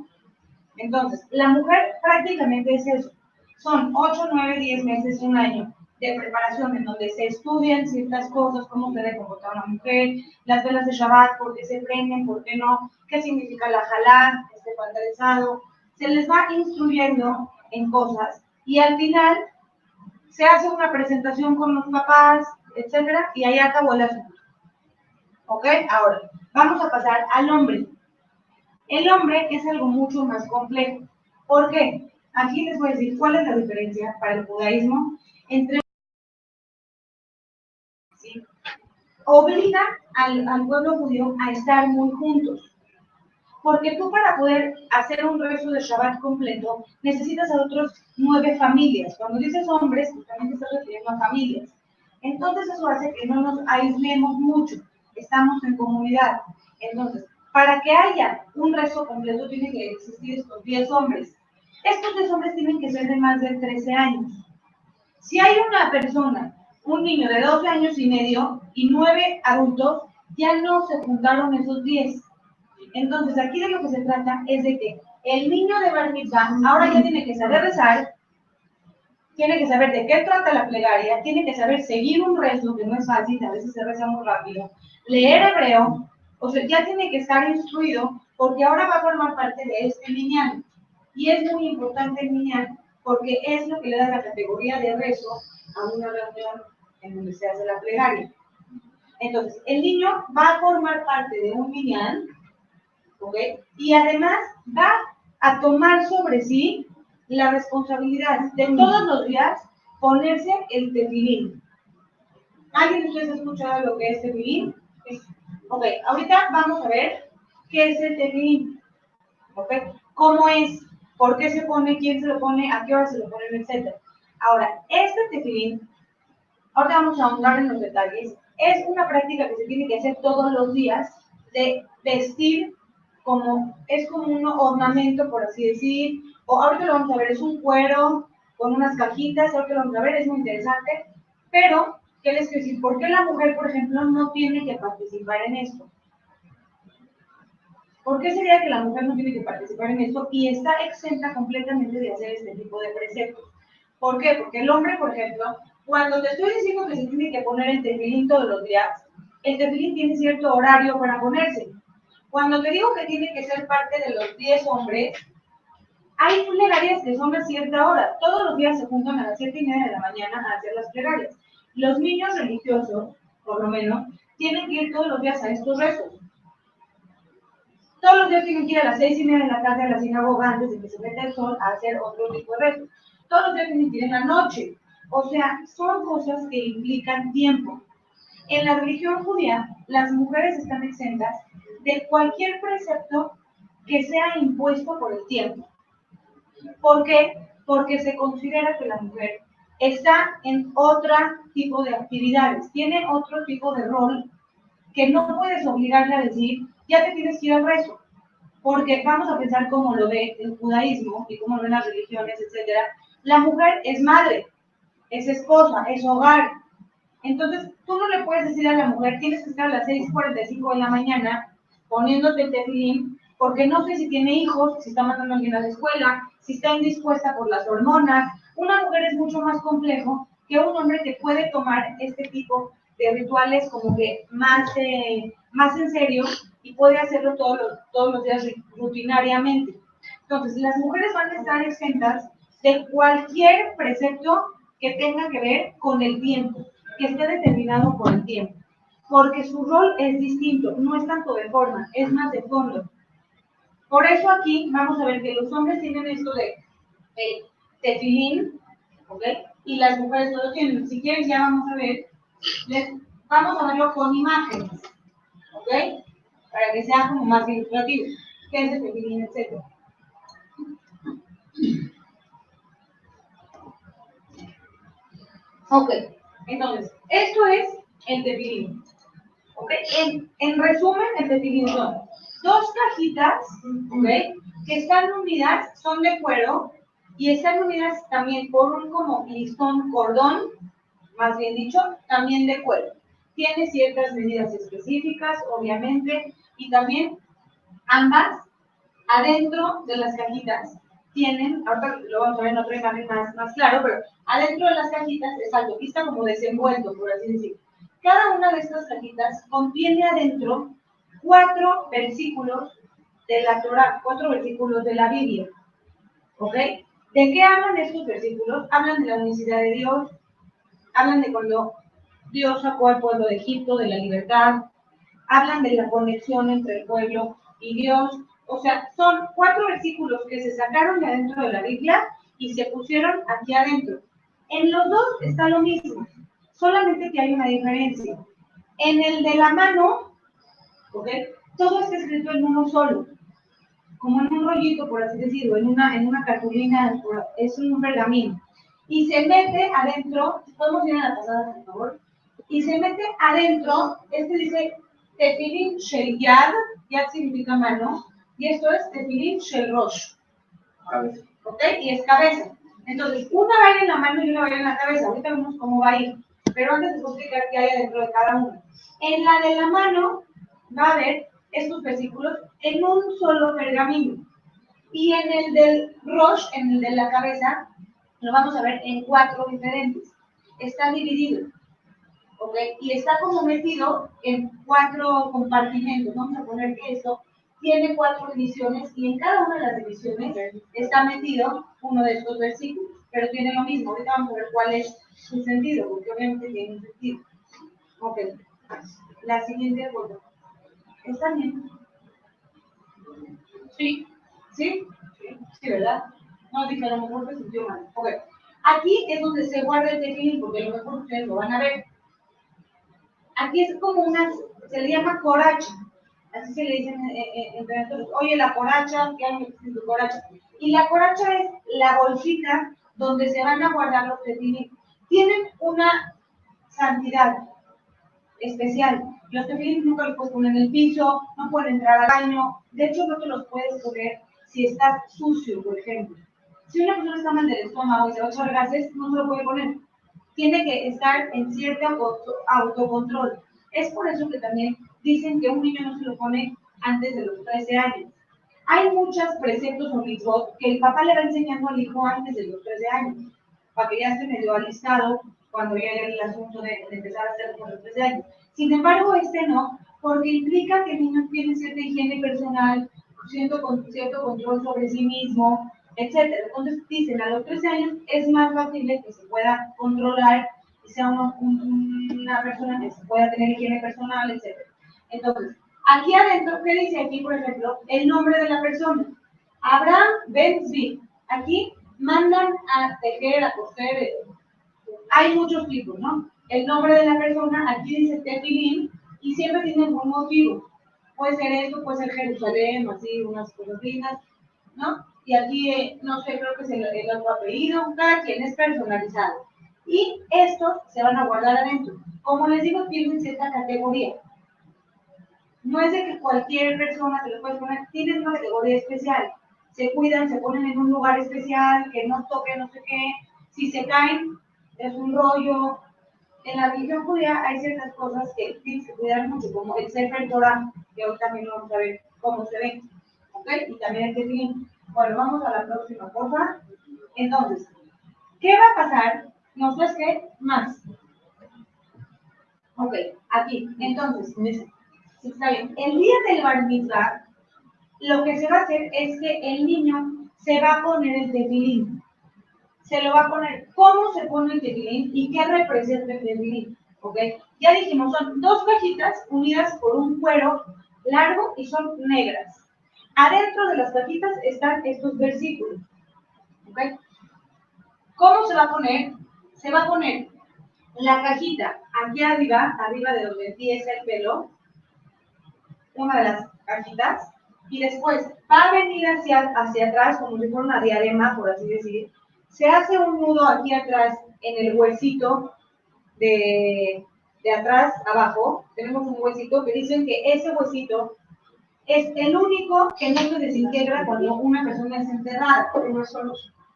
Entonces, la mujer prácticamente es eso. Son 8, 9, 10 meses, un año de preparación en donde se estudian ciertas cosas, cómo se debe comportar una mujer, las velas de Shabbat, por qué se prenden, por qué no, qué significa la jalá, vandalizado. Se les va instruyendo en cosas y al final se hace una presentación con los papás, etcétera, y ahí acabó el asunto. ¿Ok? Ahora, vamos a pasar al hombre. El hombre es algo mucho más complejo. ¿Por qué? Aquí les voy a decir cuál es la diferencia para el judaísmo entre... ¿sí? Obliga al pueblo judío a estar muy juntos. Porque tú para poder hacer un rezo de Shabbat completo necesitas a otros 9 familias. Cuando dices hombres, pues también te estás refiriendo a familias. Entonces eso hace que no nos aislemos mucho. Estamos en comunidad. Entonces, para que haya un rezo completo tienen que existir estos 10 hombres. Estos 10 hombres tienen que ser de más de 13 años. Si hay una persona, un niño de 12 años y medio y 9 adultos, ya no se juntaron esos 10. Entonces, aquí de lo que se trata es de que el niño de Bar Mitzvah ahora ya tiene que saber rezar, tiene que saber de qué trata la plegaria, tiene que saber seguir un rezo, que no es fácil, a veces se reza muy rápido, leer hebreo, o sea, ya tiene que estar instruido, porque ahora va a formar parte de este minyan. Y es muy importante el minyan, porque es lo que le da la categoría de rezo a una reunión en donde se hace la plegaria. Entonces, el niño va a formar parte de un minyan, ¿ok? Y además va a tomar sobre sí la responsabilidad de todos los días ponerse el tefilín. ¿Alguien de ustedes ha escuchado lo que es tefilín? Ok, ahorita vamos a ver qué es el tefilín, ¿ok? ¿Cómo es? ¿Por qué se pone? ¿Quién se lo pone? ¿A qué hora se lo ponen? Etcétera. Ahora, este tefilín, ahora vamos a ahondar en los detalles, es una práctica que se tiene que hacer todos los días de vestir es como un ornamento, por así decir, o ahorita lo vamos a ver, es un cuero con unas cajitas, ahorita lo vamos a ver, es muy interesante, pero, ¿qué les quiero decir? ¿Por qué la mujer, por ejemplo, no tiene que participar en esto? ¿Por qué sería que la mujer no tiene que participar en esto y está exenta completamente de hacer este tipo de preceptos? ¿Por qué? Porque el hombre, por ejemplo, cuando te estoy diciendo que se tiene que poner el tefilín todos los días, el tefilín tiene cierto horario para ponerse. Cuando te digo que tiene que ser parte de los 10 hombres, hay plegarias que son a cierta hora. Todos los días se juntan a las 7:30 de la mañana a hacer las plegarias. Los niños religiosos, por lo menos, tienen que ir todos los días a estos rezos. Todos los días tienen que ir a las 6:30 de la tarde a la sinagoga antes de que se meta el sol a hacer otro tipo de rezos. Todos los días tienen que ir en la noche. O sea, son cosas que implican tiempo. En la religión judía, las mujeres están exentas de cualquier precepto que sea impuesto por el tiempo. ¿Por qué? Porque se considera que la mujer está en otro tipo de actividades, tiene otro tipo de rol que no puedes obligarle a decir, ya te tienes que ir al rezo. Porque vamos a pensar cómo lo ve el judaísmo y cómo lo ven las religiones, etc. La mujer es madre, es esposa, es hogar. Entonces, tú no le puedes decir a la mujer, tienes que estar a las 6:45 de la mañana poniéndote el tefilín, porque no sé si tiene hijos, si está mandando a alguien a la escuela, si está indispuesta por las hormonas. Una mujer es mucho más complejo que un hombre que puede tomar este tipo de rituales como que más en serio y puede hacerlo todos los días rutinariamente. Entonces, las mujeres van a estar exentas de cualquier precepto que tenga que ver con el tiempo, que esté determinado por el tiempo, porque su rol es distinto, no es tanto de forma, es más de fondo. Por eso aquí vamos a ver que los hombres tienen esto de tefilín, ¿ok? Y las mujeres no lo tienen. Si quieren ya vamos a ver, vamos a verlo con imágenes, ¿ok? Para que sea como más ilustrativo. ¿Qué es el tefilín, etcétera? Ok, entonces, esto es el tefilín. ¿Okay? En resumen, el tefilín son 2 cajitas, ¿okay? Que están unidas, son de cuero, y están unidas también por un como listón, cordón, más bien dicho, también de cuero. Tiene ciertas medidas específicas, obviamente, y también ambas, adentro de las cajitas, tienen, ahora lo vamos a ver en otra imagen más claro, pero adentro de las cajitas es algo que está como desenvuelto, por así decirlo. Cada una de estas cajitas contiene adentro 4 versículos de la Torah, 4 versículos de la Biblia. ¿Ok? ¿De qué hablan estos versículos? Hablan de la unicidad de Dios, hablan de cuando Dios sacó al pueblo de Egipto, de la libertad, hablan de la conexión entre el pueblo y Dios. O sea, son 4 versículos que se sacaron de adentro de la Biblia y se pusieron aquí adentro. En los dos está lo mismo, solamente que hay una diferencia. En el de la mano, ¿ok? Todo está escrito en uno solo, como en un rollito, por así decirlo, en una cartulina, es un pergamino. Y se mete adentro, ¿podemos ir a la pasada, por favor? Y se mete adentro, dice Tefilín Shel Yad, Yad significa mano, y esto es Tefilín Shel Rosh. ¿Ok? Y es cabeza. Entonces, una va a ir en la mano y una va a ir en la cabeza. Ahorita vemos cómo va a ir. Pero antes les voy a explicar qué hay adentro de cada uno. En la de la mano va a haber estos versículos en un solo pergamino. Y en el del Rosh, en el de la cabeza, lo vamos a ver en 4 diferentes. Está dividido, ¿ok? Y está como metido en 4 compartimentos. Vamos a poner que esto tiene 4 divisiones y en cada una de las divisiones está metido uno de estos versículos, pero tiene lo mismo. Ahorita vamos a ver cuál es su sentido, porque obviamente tiene un sentido. Ok, la siguiente foto. ¿Está bien? Sí, ¿sí? Sí, ¿verdad? No, dije, a lo mejor se sintió mal. Ok, aquí es donde se guarda el tefilín, porque a lo mejor ustedes lo van a ver. Aquí es como una, se le llama coracha, así se le dicen entre nosotros, oye, la coracha, ¿qué hay en tu coracha? Y la coracha es la bolsita donde se van a guardar los tefilín. Tienen una santidad especial. Los tefilín nunca los puedes poner en el piso, no pueden entrar al baño, de hecho no te los puedes poner si estás sucio, por ejemplo. Si una persona está mal del estómago y se va a echar gases, no se lo puede poner. Tiene que estar en cierto autocontrol. Es por eso que también dicen que un niño no se lo pone antes de los 13 años. Hay muchos preceptos o mitzvot que el papá le va enseñando al hijo antes de los 13 años, para que ya esté medio alistado cuando llegue el asunto de empezar a hacerlo con los 13 años. Sin embargo, este no, porque implica que el niño tiene cierta higiene personal, cierto control sobre sí mismo, etc. Entonces dicen, a los 13 años es más factible que se pueda controlar y sea una persona que se pueda tener higiene personal, etc. Entonces, aquí adentro, ¿qué dice aquí, por ejemplo? El nombre de la persona. Abraham Ben Zvi. Aquí mandan a tejer, a coser. Hay muchos tipos, ¿no? El nombre de la persona, aquí dice tefilín, y siempre tiene un motivo. Puede ser esto, puede ser Jerusalén, así, unas cosas lindas, ¿no? Y aquí, no sé, creo que es el otro apellido, cada quien es personalizado. Y estos se van a guardar adentro. Como les digo, tienen cierta categoría. No es de que cualquier persona se lo puede poner, tienen una categoría especial. Se cuidan, se ponen en un lugar especial, que no toque no sé qué. Si se caen, es un rollo. En la religión judía hay ciertas cosas que tienes que cuidar mucho, como el Sefer Torah, que hoy también vamos a ver cómo se ve. ¿Ok? Y también el tefilín. Bueno, vamos a la próxima cosa. Entonces, ¿qué va a pasar? No sé qué más. Ok, aquí. Entonces, sí, está bien. El día del bar mitzvah, lo que se va a hacer es que el niño se va a poner el tefilín. Se lo va a poner. ¿Cómo se pone el tefilín y qué representa el tefilín? ¿Ok? Ya dijimos, son 2 cajitas unidas por un cuero largo y son negras. Adentro de las cajitas están estos versículos. ¿Ok? ¿Cómo se va a poner? Se va a poner la cajita aquí arriba de donde empieza el pelo, una de las cajitas, y después va a venir hacia atrás, como si fuera una diadema, por así decir. Se hace un nudo aquí atrás, en el huesito de atrás, abajo. Tenemos un huesito que dicen que ese huesito es el único que no se desintegra cuando una persona es enterrada.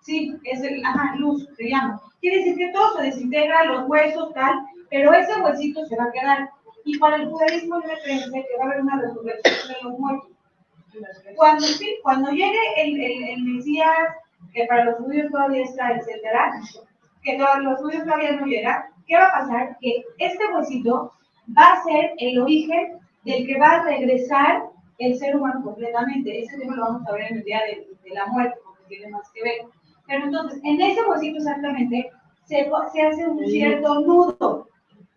Sí, es el, luz, se llama. Quiere decir que todo se desintegra, los huesos, tal, pero ese huesito se va a quedar. Y para el judaísmo hay una creencia que va a haber una resurrección de los muertos. Cuando llegue el Mesías, que para los judíos todavía está, etcétera, que todos los judíos todavía no llegan, ¿qué va a pasar? Que este huesito va a ser el origen del que va a regresar el ser humano completamente. Ese tema lo vamos a ver en el día de la muerte, porque tiene más que ver. Pero entonces, en ese huesito exactamente se hace un cierto nudo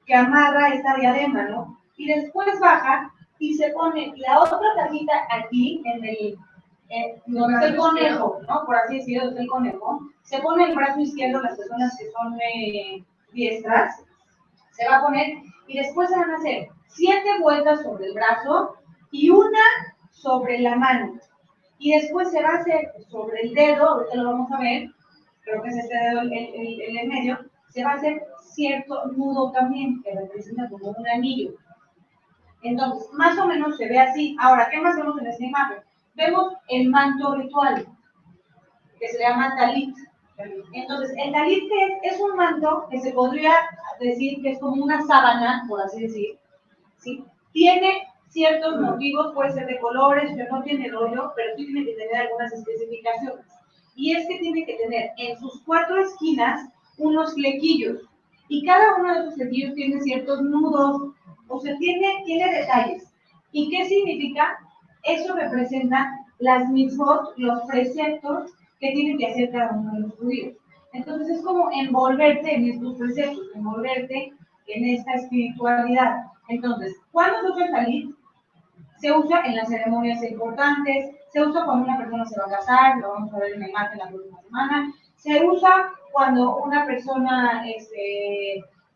que amarra esta diadema, ¿no? Y después baja y se pone la otra cajita aquí, en el, donde está el conejo, ¿no? Por así decirlo, donde está el conejo. Se pone el brazo izquierdo, las personas que son diestras, se va a poner, y después se van a hacer 7 vueltas sobre el brazo y una sobre la mano. Y después se va a hacer sobre el dedo, ahorita lo vamos a ver, creo que es este dedo el en medio, se va a hacer cierto nudo también, que representa como un anillo. Entonces, más o menos se ve así. Ahora, ¿qué más vemos en esta imagen? Vemos el manto ritual, que se llama talit. Entonces, el talit es un manto que se podría decir que es como una sábana, por así decir, ¿sí? Tiene ciertos motivos, puede ser de colores, pero no tiene rollo, pero sí tiene que tener algunas especificaciones. y es que tiene que tener en sus 4 esquinas unos flequillos, y cada uno de esos flequillos tiene ciertos nudos, o sea, tiene detalles. ¿Y qué significa? Eso representa las mitzvot, los preceptos que tiene que hacer cada uno de los judíos. Entonces es como envolverte en estos preceptos, envolverte en esta espiritualidad. Entonces, ¿cuándo se usa el talit? Se usa en las ceremonias importantes, se usa cuando una persona se va a casar, lo vamos a ver en la imagen la próxima semana, se usa cuando una persona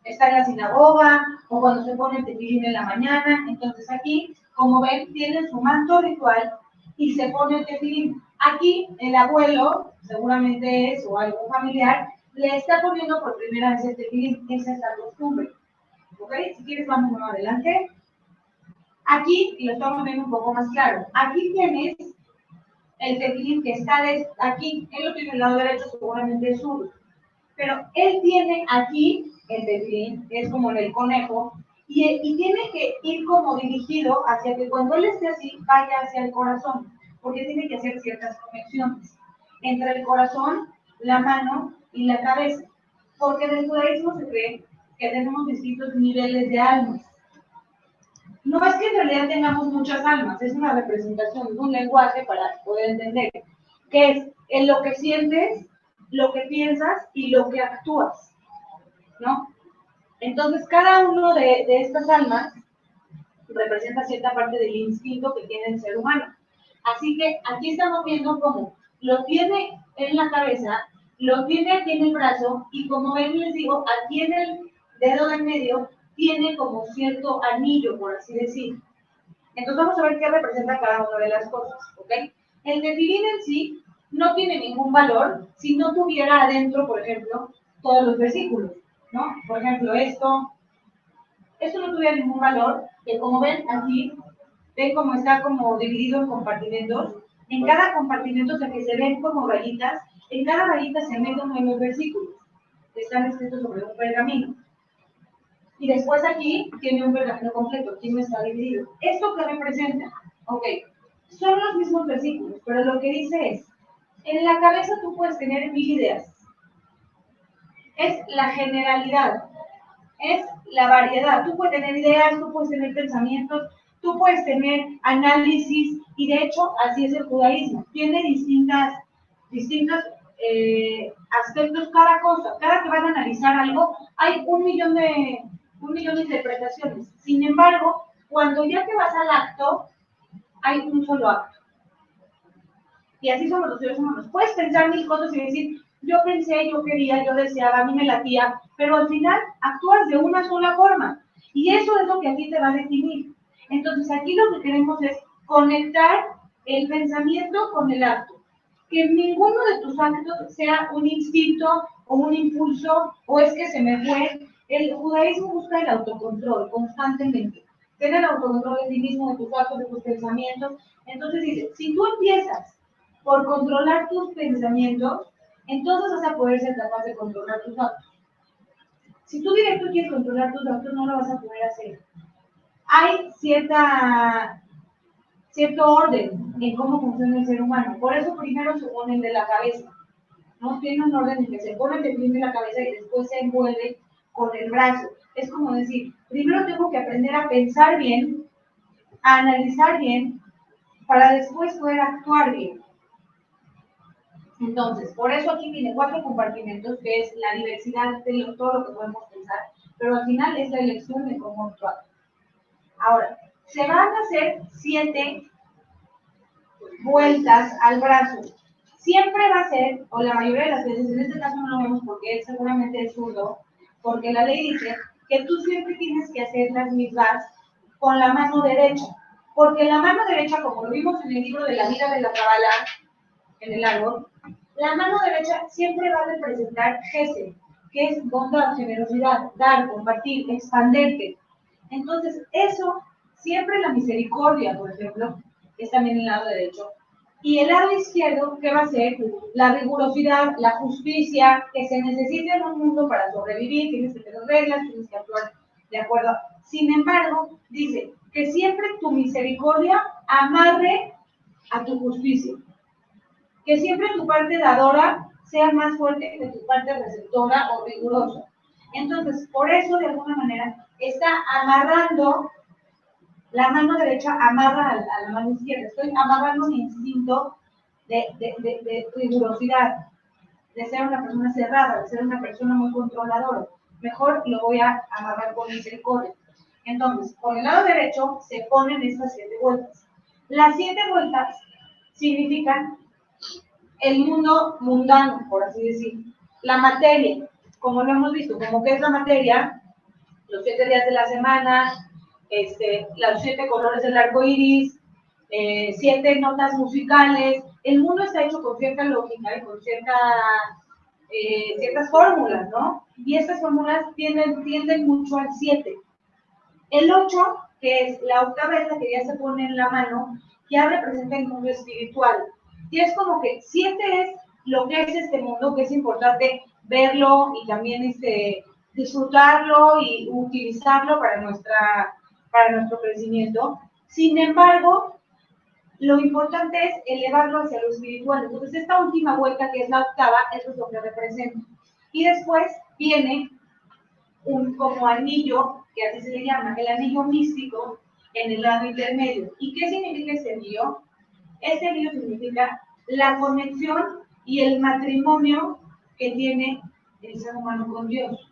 está en la sinagoga o cuando se pone el tefilín en la mañana. Entonces aquí, como ven, tienen su manto ritual y se pone el tefilín. Aquí el abuelo, seguramente es o algún familiar, le está poniendo por primera vez el tefilín. Esa es la costumbre. ¿Ok? Si quieres vamos uno adelante. Aquí lo estamos viendo un poco más claro. Aquí tienes el tefilín que está aquí. Él lo tiene del lado derecho, seguramente es zurdo. Pero él tiene aquí el tefilín, que es como el conejo, y tiene que ir como dirigido hacia que cuando él esté así, vaya hacia el corazón, porque tiene que hacer ciertas conexiones entre el corazón, la mano y la cabeza. Porque en el judaísmo se cree que tenemos distintos niveles de almas. No es que en realidad tengamos muchas almas, es una representación de un lenguaje para poder entender, que es en lo que sientes, lo que piensas y lo que actúas, ¿no? Entonces, cada uno de estas almas representa cierta parte del instinto que tiene el ser humano. Así que aquí estamos viendo cómo lo tiene en la cabeza, lo tiene aquí en el brazo, y como ven, les digo, aquí en el dedo del medio tiene como cierto anillo, por así decir. Entonces vamos a ver qué representa cada una de las cosas, ¿ok? El tefilín en sí no tiene ningún valor si no tuviera adentro, por ejemplo, todos los versículos, ¿no? Por ejemplo, esto no tuviera ningún valor, que como ven aquí, ven cómo está como dividido en compartimentos. En cada compartimento, o sea que se ven como rayitas, en cada rayita se meten uno de los versículos que están escritos sobre un pergamino. Y después aquí tiene un pergamino completo, aquí no está dividido. ¿Esto qué representa? Ok, son los mismos versículos, pero lo que dice es, en la cabeza tú puedes tener 1000 ideas. Es la generalidad, es la variedad. Tú puedes tener ideas, tú puedes tener pensamientos, tú puedes tener análisis, y de hecho así es el judaísmo. Tiene distintos aspectos cada cosa. Cada que van a analizar algo, hay un millón de interpretaciones. Sin embargo, cuando ya te vas al acto, hay un solo acto. Y así somos los seres humanos. Puedes pensar 1000 cosas y decir, yo pensé, yo quería, yo deseaba, a mí me latía, pero al final actúas de una sola forma. Y eso es lo que aquí te va a definir. Entonces aquí lo que queremos es conectar el pensamiento con el acto. Que ninguno de tus actos sea un instinto o un impulso, o es que se me fue. El judaísmo busca el autocontrol constantemente. Tener el autocontrol de ti mismo, de tus actos, de tus pensamientos. Entonces dice, si tú empiezas por controlar tus pensamientos, entonces vas a poder ser capaz de controlar tus actos. Si tú directo quieres controlar tus actos, no lo vas a poder hacer. Hay cierto orden en cómo funciona el ser humano. Por eso primero se pone el de la cabeza. No tiene un orden en que se pone el de la cabeza y después se envuelve con el brazo. Es como decir, primero tengo que aprender a pensar bien, a analizar bien, para después poder actuar bien. Entonces, por eso aquí tiene 4 compartimentos, que es la diversidad de todo lo que podemos pensar, pero al final es la elección de cómo actuar. Ahora, se van a hacer 7 vueltas al brazo. Siempre va a ser, o la mayoría de las veces, en este caso no lo vemos porque él seguramente es zurdo, porque la ley dice que tú siempre tienes que hacer las mismas con la mano derecha, porque la mano derecha, como lo vimos en el libro de la vida de la Kabbalah, en el árbol, la mano derecha siempre va a representar Gesed, que es bondad, generosidad, dar, compartir, expanderte. Entonces, eso, siempre la misericordia, por ejemplo, es también el lado derecho. Y el lado izquierdo, ¿qué va a ser? La rigurosidad, la justicia, que se necesita en un mundo para sobrevivir, tienes que tener reglas, tienes que actuar de acuerdo. Sin embargo, dice que siempre tu misericordia amarre a tu justicia. que siempre tu parte dadora sea más fuerte que tu parte receptora o rigurosa. Entonces, por eso, de alguna manera, está amarrando la mano derecha, amarra a la mano izquierda. Estoy amarrando mi instinto de rigurosidad, de ser una persona cerrada, de ser una persona muy controladora. Mejor lo voy a amarrar con misericordia. Entonces, por el lado derecho se ponen estas 7 vueltas. Las 7 vueltas significan el mundo mundano, por así decir. La materia, como lo hemos visto, como que es la materia, los 7 días de la semana, los 7 colores del arco iris, 7 notas musicales. El mundo está hecho con cierta lógica y con ciertas fórmulas, ¿no? Y estas fórmulas tienden mucho al 7. El 8, que es la octava, es la que ya se pone en la mano, ya representa el mundo espiritual. Y es como que 7 es lo que es este mundo, que es importante verlo y también disfrutarlo y utilizarlo para nuestro crecimiento. Sin embargo, lo importante es elevarlo hacia lo espiritual. Entonces, esta última vuelta, que es la octava, eso es lo que representa. Y después viene un como anillo, que así se le llama, el anillo místico en el lado intermedio. ¿Y qué significa ese anillo? Ese anillo significa la conexión y el matrimonio que tiene el ser humano con Dios.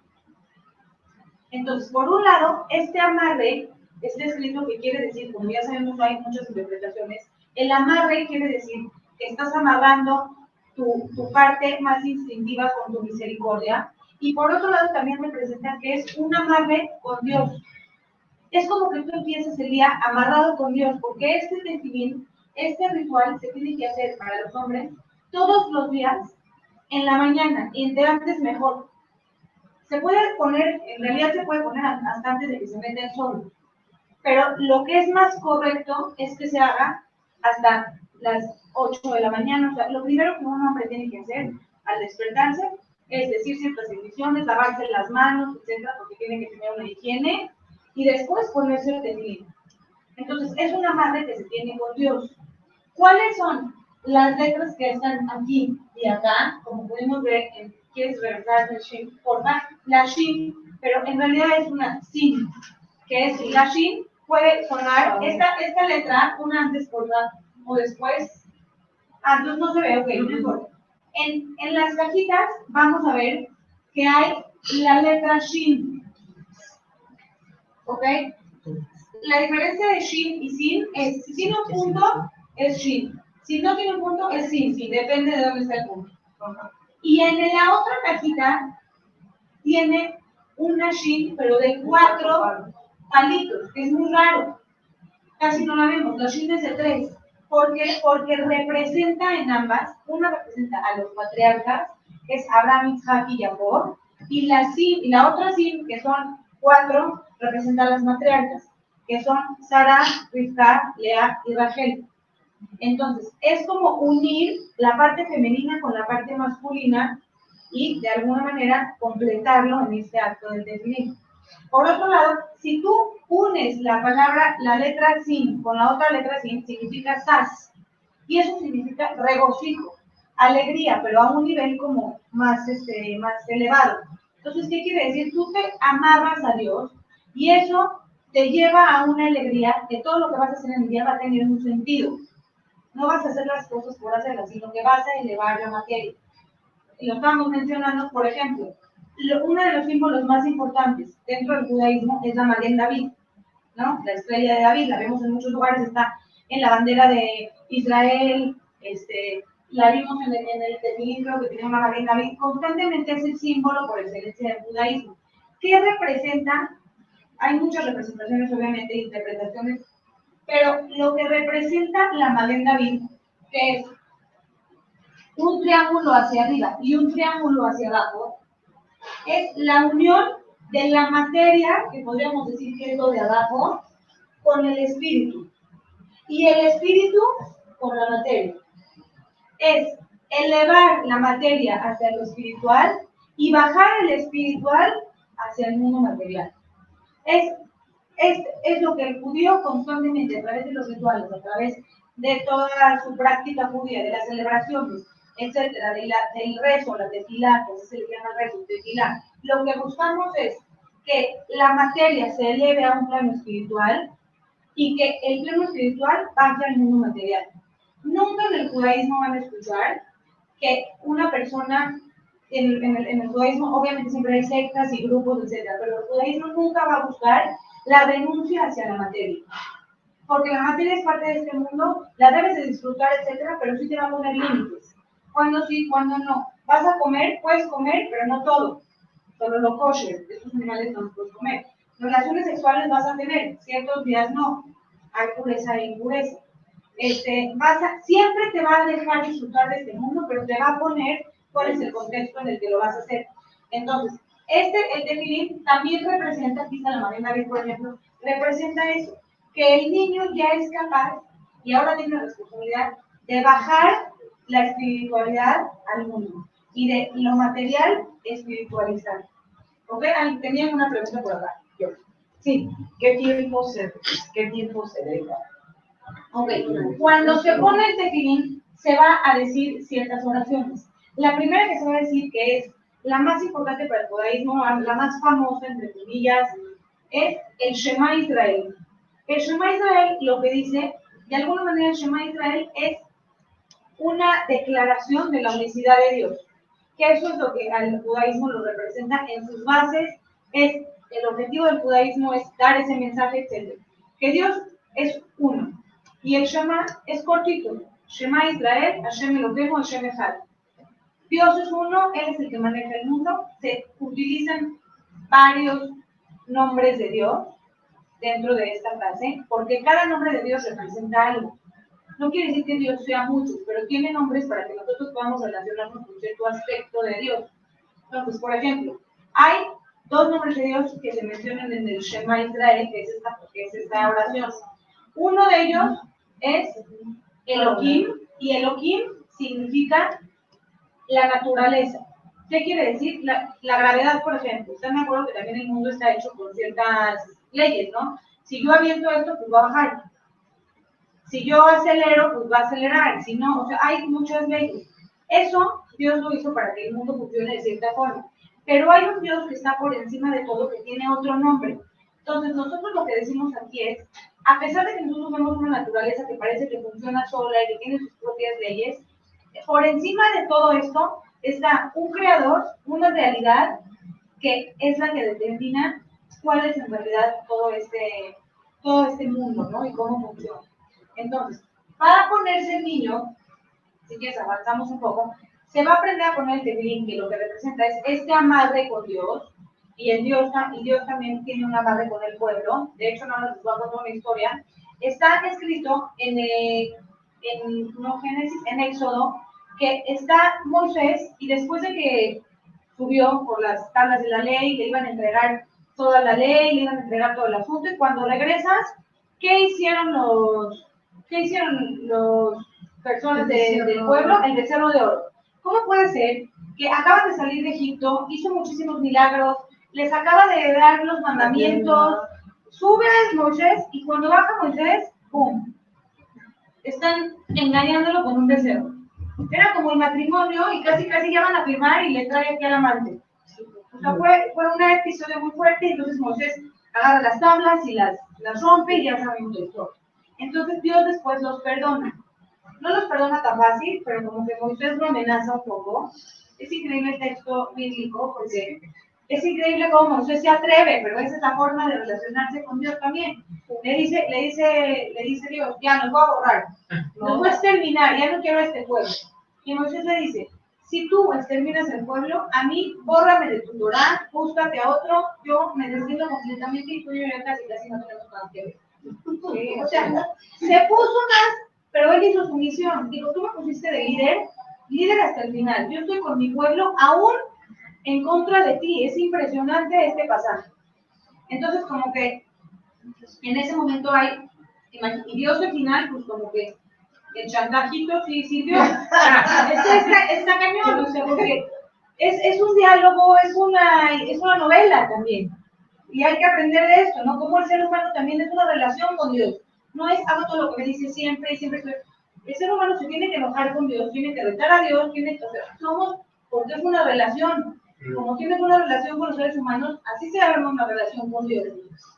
Entonces, por un lado, este amarre, este escrito que quiere decir, como ya sabemos, hay muchas interpretaciones, el amarre quiere decir que estás amarrando tu parte más instintiva con tu misericordia, y por otro lado también representa que es un amarre con Dios. Es como que tú empiezas el día amarrado con Dios, porque este ritual se tiene que hacer para los hombres todos los días en la mañana, y entre antes mejor. Se puede poner, en realidad se puede poner hasta antes de que se meta el sol, pero lo que es más correcto es que se haga hasta las 8 de la mañana. O sea, lo primero que un hombre tiene que hacer al despertarse es decir ciertas bendiciones, lavarse las manos, etcétera, porque tiene que tener una higiene, y después ponerse el tefilín. Entonces, es una amarre que se tiene con Dios. ¿Cuáles son las letras que están aquí y acá? Como pudimos ver, ¿quieres regresar el Shin? La Shin, pero en realidad es una Sin, que es la Shin. Puede sonar esta letra, una antes por o después. Entonces no se ve, ok, no importa. En las cajitas vamos a ver que hay la letra Shin, ¿ok? La diferencia de Shin y Sin es, si tiene un punto, es Shin. Si no tiene un punto, es Sin, depende de dónde está el punto. Y en la otra cajita tiene una Shin, pero de 4 palitos, que es muy raro. Casi no la vemos, la Shin es de 3. ¿Por qué? Porque representa en ambas, una representa a los patriarcas, que es Abraham, Isaac y Jacob, y la otra Sin, que son 4, representa a las matriarcas, que son Sara, Rivka, Lea y Rachel. Entonces, es como unir la parte femenina con la parte masculina y, de alguna manera, completarlo en este acto del definir. Por otro lado, si tú unes la letra Sin con la otra letra Sin, significa sas. Y eso significa regocijo, alegría, pero a un nivel como más elevado. Entonces, ¿qué quiere decir? Tú te amarras a Dios y eso te lleva a una alegría, que todo lo que vas a hacer en el día va a tener un sentido. No vas a hacer las cosas por hacerlas, sino que vas a elevar la materia. Y lo estamos mencionando, por ejemplo, uno de los símbolos más importantes dentro del judaísmo es la Maguen David, ¿no? La estrella de David, la vemos en muchos lugares, está en la bandera de Israel, la vimos en el tefilín, creo que tiene una Maguen David, constantemente es el símbolo por excelencia del judaísmo. ¿Qué representa? Hay muchas representaciones, obviamente, interpretaciones, pero lo que representa la Maguen David, que es un triángulo hacia arriba y un triángulo hacia abajo, es la unión de la materia, que podríamos decir que es lo de abajo, con el espíritu. Y el espíritu con la materia. Es elevar la materia hacia lo espiritual y bajar el espiritual hacia el mundo material. Es lo que el judío constantemente, a través de los rituales, a través de toda su práctica judía, de las celebraciones, etcétera, del rezo, la tefilá, que se le llama rezo, tefilá. Lo que buscamos es que la materia se eleve a un plano espiritual y que el plano espiritual baje al mundo material. Nunca en el judaísmo van a escuchar que una persona, en el judaísmo obviamente siempre hay sectas y grupos, etcétera, pero el judaísmo nunca va a buscar la renuncia hacia la materia. Porque la materia es parte de este mundo, la debes de disfrutar, etcétera, pero sí te va a poner límites. Cuando sí, cuando no. Vas a comer, puedes comer, pero no todo. Solo lo kosher, estos animales no los puedes comer. Relaciones sexuales vas a tener, ciertos días no. Hay pureza e impureza. Siempre te va a dejar disfrutar de este mundo, pero te va a poner cuál es el contexto en el que lo vas a hacer. Entonces, el tefilín también representa, aquí está la María David, por ejemplo, representa eso, que el niño ya es capaz, y ahora tiene la responsabilidad, de bajar la espiritualidad al mundo, y de lo material espiritualizar. ¿Ok? Tenían una pregunta por acá. Yo. Sí. ¿Qué tiempo se deja? Ok, cuando se pone el tefilín, se va a decir ciertas oraciones. La primera que se va a decir, que es la más importante para el judaísmo, la más famosa, entre comillas, es el Shema Israel. El Shema Israel lo que dice, de alguna manera el Shema Israel es una declaración de la unicidad de Dios. Que eso es lo que al judaísmo lo representa en sus bases, el objetivo del judaísmo es dar ese mensaje, etc. Que Dios es uno. Y el Shema es cortito. Shema Israel, Hashem Eloheinu, Hashem Echad. Dios es uno, Él es el que maneja el mundo. Se utilizan varios nombres de Dios dentro de esta frase, porque cada nombre de Dios representa algo. No quiere decir que Dios sea mucho, pero tiene nombres para que nosotros podamos relacionarnos con cierto aspecto de Dios. Entonces, por ejemplo, hay dos nombres de Dios que se mencionan en el Shema Israel, que es esta oración. Uno de ellos es Elohim, y Elohim significa la naturaleza. ¿Qué quiere decir? La gravedad, por ejemplo. Están de acuerdo que también el mundo está hecho con ciertas leyes, ¿no? Si yo aviento esto, pues va a bajar. Si yo acelero, pues va a acelerar. Si no, o sea, hay muchas leyes. Eso Dios lo hizo para que el mundo funcione de cierta forma. Pero hay un Dios que está por encima de todo, que tiene otro nombre. Entonces, nosotros lo que decimos aquí es, a pesar de que nosotros vemos una naturaleza que parece que funciona sola y que tiene sus propias leyes, por encima de todo esto está un creador, una realidad que es la que determina cuál es en realidad todo este mundo, ¿no? Y cómo funciona. Entonces, para ponerse el niño, si quieres avanzamos un poco, se va a aprender a poner el tefilín, que lo que representa es este amarre con Dios, y Dios también tiene un amarre con el pueblo. De hecho, no les voy a contar una historia. Está escrito en Génesis, en Éxodo, que está Moisés, y después de que subió por las tablas de la ley, le iban a entregar toda la ley, le iban a entregar todo el asunto, y cuando regresas, ¿qué hicieron los personas del pueblo? El becerro de oro. ¿Cómo puede ser que acaba de salir de Egipto, hizo muchísimos milagros, les acaba de dar los mandamientos, sube Moisés, y cuando baja Moisés, ¡pum! Están engañándolo con un becerro. Era como el matrimonio, y casi ya van a firmar y le trae aquí al amante. O sea, fue un episodio muy fuerte, y entonces Moisés agarra las tablas y las rompe, y ya sabemos la historia. Entonces Dios después los perdona. No los perdona tan fácil, pero como que Moisés lo amenaza un poco. Es increíble el texto bíblico, porque es increíble cómo Moisés se atreve, pero esa es la forma de relacionarse con Dios también. Le dice Dios, ya nos voy a borrar, nos voy a exterminar, ya no quiero este pueblo. Y Moisés le dice, si tú exterminas el pueblo, a mí, bórrame de tu Torah, búscate a otro, yo me deslindo completamente, y tú y yo ya casi no tenemos nada que ver. O sea, se puso más, pero él hizo su misión. Digo, tú me pusiste de líder hasta el final. Yo estoy con mi pueblo aún en contra de ti. Es impresionante este pasaje. Entonces, como que en ese momento y Dios al final, pues como que el chantajito sí sirvió. Está cañón, o sea, porque es un diálogo, es una novela también. Y hay que aprender de esto, ¿no? Cómo el ser humano también es una relación con Dios. No es hago todo lo que me dice siempre y siempre estoy. El ser humano se tiene que enojar con Dios, tiene que retar a Dios, tiene que hacer. Somos, porque es una relación. Como tienes una relación con los seres humanos, así se arma una relación con Dios.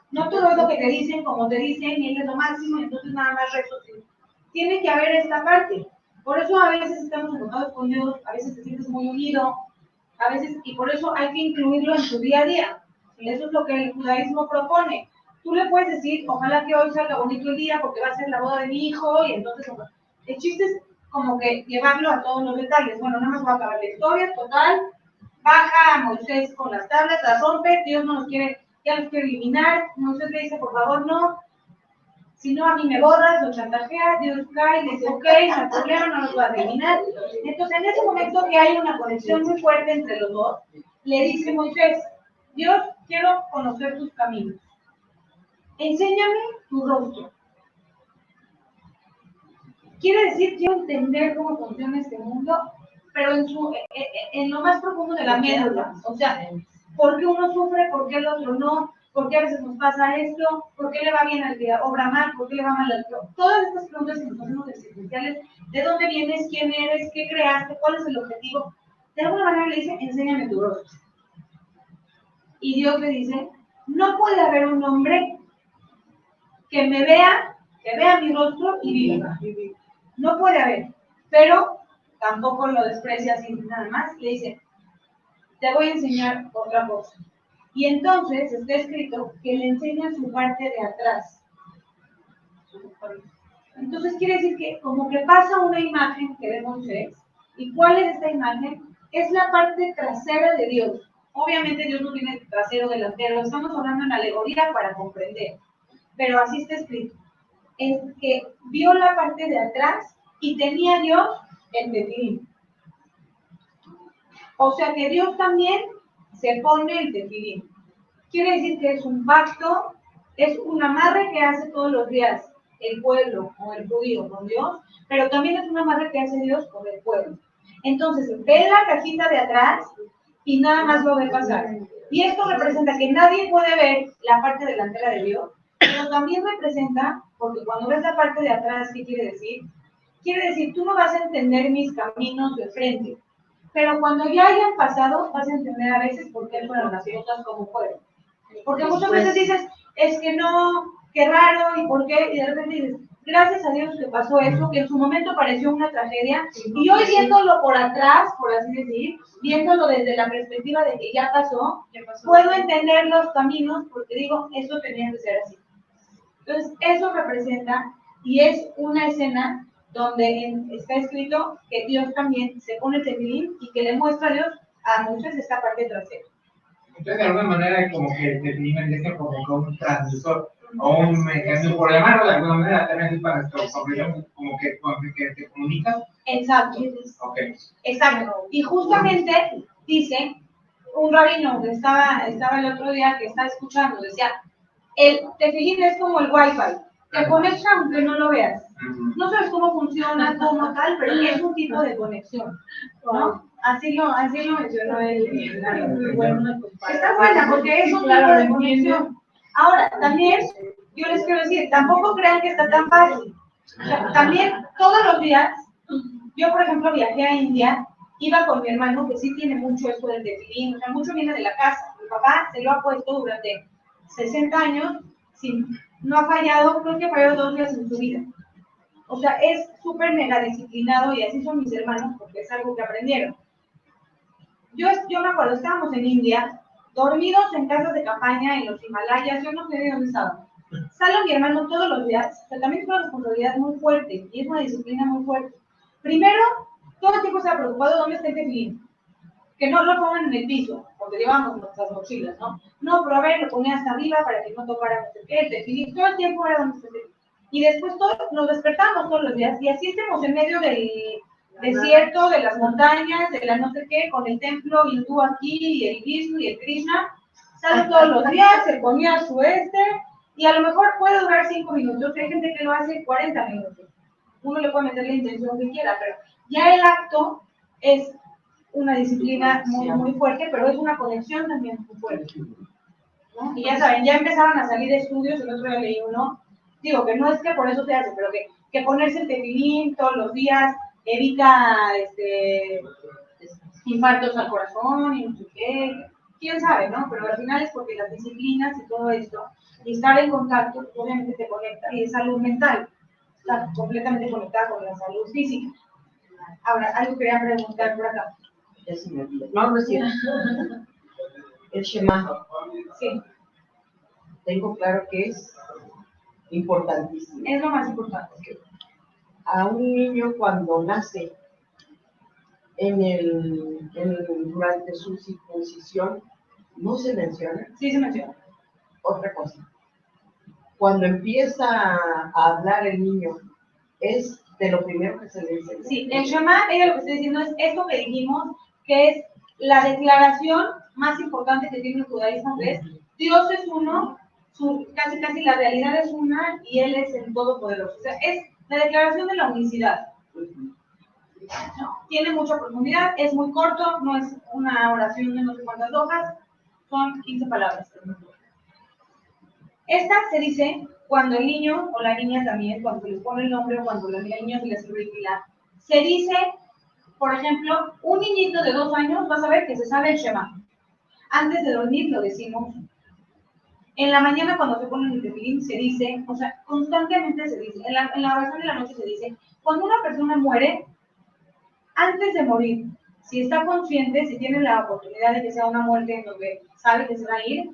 No todo es lo que te dicen, como te dicen, y Él es lo máximo, entonces nada más rezo. Tiene que haber esta parte. Por eso a veces estamos enojados con Dios, a veces te sientes muy unido, a veces, y por eso hay que incluirlo en tu día a día. Eso es lo que el judaísmo propone. Tú le puedes decir, ojalá que hoy salga bonito el día porque va a ser la boda de mi hijo, y entonces el chiste es como que llevarlo a todos los detalles. Bueno, nada más va a acabar la historia, total. Baja a Moisés con las tablas, las rompe, Dios no nos quiere, ya los quiere eliminar. Moisés le dice, por favor, no. Si no, a mí me borras, lo chantajea, Dios cae, le dice, ok, no hay problema, no nos va a eliminar. Entonces, en ese momento que hay una conexión muy fuerte entre los dos, le dice Moisés, Dios, quiero conocer tus caminos. Enséñame tu rostro. Quiere decir, quiero entender cómo funciona este mundo, pero en lo más profundo de la médula. O sea, ¿por qué uno sufre, por qué el otro no? ¿Por qué a veces nos pasa esto? ¿Por qué le va bien al que obra mal? ¿Por qué le va mal al otro? Todas estas preguntas que nos hacemos existenciales, ¿de dónde vienes? ¿Quién eres? ¿Qué creaste? ¿Cuál es el objetivo? De alguna manera le dice, enséñame tu rostro. Y Dios le dice, no puede haber un hombre que me vea, que vea mi rostro y viva. No puede haber. Pero tampoco lo desprecia así nada más. Le dice, te voy a enseñar otra cosa. Y entonces está escrito que le enseña su parte de atrás. Entonces quiere decir que como que pasa una imagen que ve Moisés. ¿Y cuál es esta imagen? Es la parte trasera de Dios. Obviamente Dios no tiene trasero delantero. Estamos hablando en alegoría para comprender. Pero así está escrito. Es que vio la parte de atrás y tenía Dios el tefilín. O sea que Dios también se pone el tefilín. Quiere decir que es un pacto, es un amarre que hace todos los días el pueblo o el judío con Dios, pero también es un amarre que hace Dios con el pueblo. Entonces, ve la cajita de atrás y nada más lo ve pasar. Y esto representa que nadie puede ver la parte delantera de Dios, pero también representa, porque cuando ves la parte de atrás, ¿qué quiere decir? Quiere decir, tú no vas a entender mis caminos de frente, pero cuando ya hayan pasado, vas a entender a veces por qué fueron las cosas como fueron. Porque muchas veces dices, es que no, qué raro, y por qué, y de repente dices, gracias a Dios que pasó eso, que en su momento pareció una tragedia, y hoy viéndolo por atrás, por así decir, viéndolo desde la perspectiva de que ya pasó, puedo entender los caminos, porque digo, eso tenía que ser así. Entonces, eso representa, y es una escena donde está escrito que Dios también se pone el tefilín y que le muestra a Dios a muchos esta parte trasera. Entonces, de alguna manera, como que el tefilín es como un transmisor o un mecanismo, por llamarlo de alguna manera, también es para nuestra comprensión, como que te comunica. Exacto. Okay. Exacto. Y justamente dice, un rabino que estaba el otro día que estaba escuchando, decía, el tefilín es como el wifi, te conecta aunque no lo veas. No sabes cómo funciona, cómo tal, pero es un tipo de conexión, ¿no? Así lo mencionó él. Está buena porque es un tipo de conexión. Ahora, también, yo les quiero decir, tampoco crean que está tan fácil. O sea, también, todos los días, yo, por ejemplo, viajé a India, iba con mi hermano, que sí tiene mucho esto del tefilín, o sea, mucho viene de la casa. Mi papá se lo ha puesto durante 60 años, no ha fallado, creo que ha fallado 2 días en su vida. O sea, es súper mega disciplinado y así son mis hermanos porque es algo que aprendieron. Yo me acuerdo, estábamos en India, dormidos en casas de campaña en los Himalayas, yo no sé de dónde estábamos. Sale mi hermano todos los días, pero también es una responsabilidad muy fuerte y es una disciplina muy fuerte. Primero, todo el tiempo se ha preocupado dónde está el tefilín. Que no lo pongan en el piso, porque llevamos nuestras mochilas, ¿no? No, pero a ver, lo ponía hasta arriba para que no tocara no sé qué, el tefilín, todo el tiempo era donde se tefilín. Y después todos nos despertamos todos los días y así estemos en medio del desierto, de las montañas, de la no sé qué, con el templo hindú aquí y el Vishnu y el Krishna, sale todos los días, se ponía su y a lo mejor puede durar 5 minutos, hay gente que lo hace 40 minutos. Uno le puede meter la intención que quiera, pero ya el acto es una disciplina muy, muy fuerte, pero es una conexión también muy fuerte, ¿no? Y ya saben, ya empezaron a salir estudios, el otro día leí uno, Digo, que no es que por eso se hace, pero que ponerse el tefilín todos los días evita infartos al corazón y no sé qué, quién sabe, ¿no? Pero al final es porque las disciplinas y todo esto, y estar en contacto, obviamente te conecta, y es salud mental, está completamente conectada con la salud física. Ahora, algo quería preguntar por acá. Ya se me olvidó. No, no es cierto. El Shema, Sí, tengo claro que es importantísimo. es lo más importante. A un niño cuando nace, durante su circuncisión, no se menciona Sí se menciona. otra cosa. Cuando empieza a hablar el niño, es de lo primero que se le dice. Sí, el Shema, ella lo que está diciendo es esto que dijimos, que es la declaración más importante que tiene el judaísmo, que es Dios es uno, casi la realidad es una y Él es el Todopoderoso. O sea, es la declaración de la unicidad. No, tiene mucha profundidad, es muy corto, no es una oración de no sé cuántas hojas, son 15 palabras. Esta se dice cuando el niño o la niña también, cuando se les pone el nombre o cuando el niño se les circula, se dice, por ejemplo, un niñito de 2 años vas a ver que se sabe el Shema. Antes de dormir lo decimos. En la mañana cuando se pone el tefilín se dice, o sea, constantemente se dice, en la oración de la noche se dice, cuando una persona muere, antes de morir, si está consciente, si tiene la oportunidad de que sea una muerte en donde sabe que se va a ir,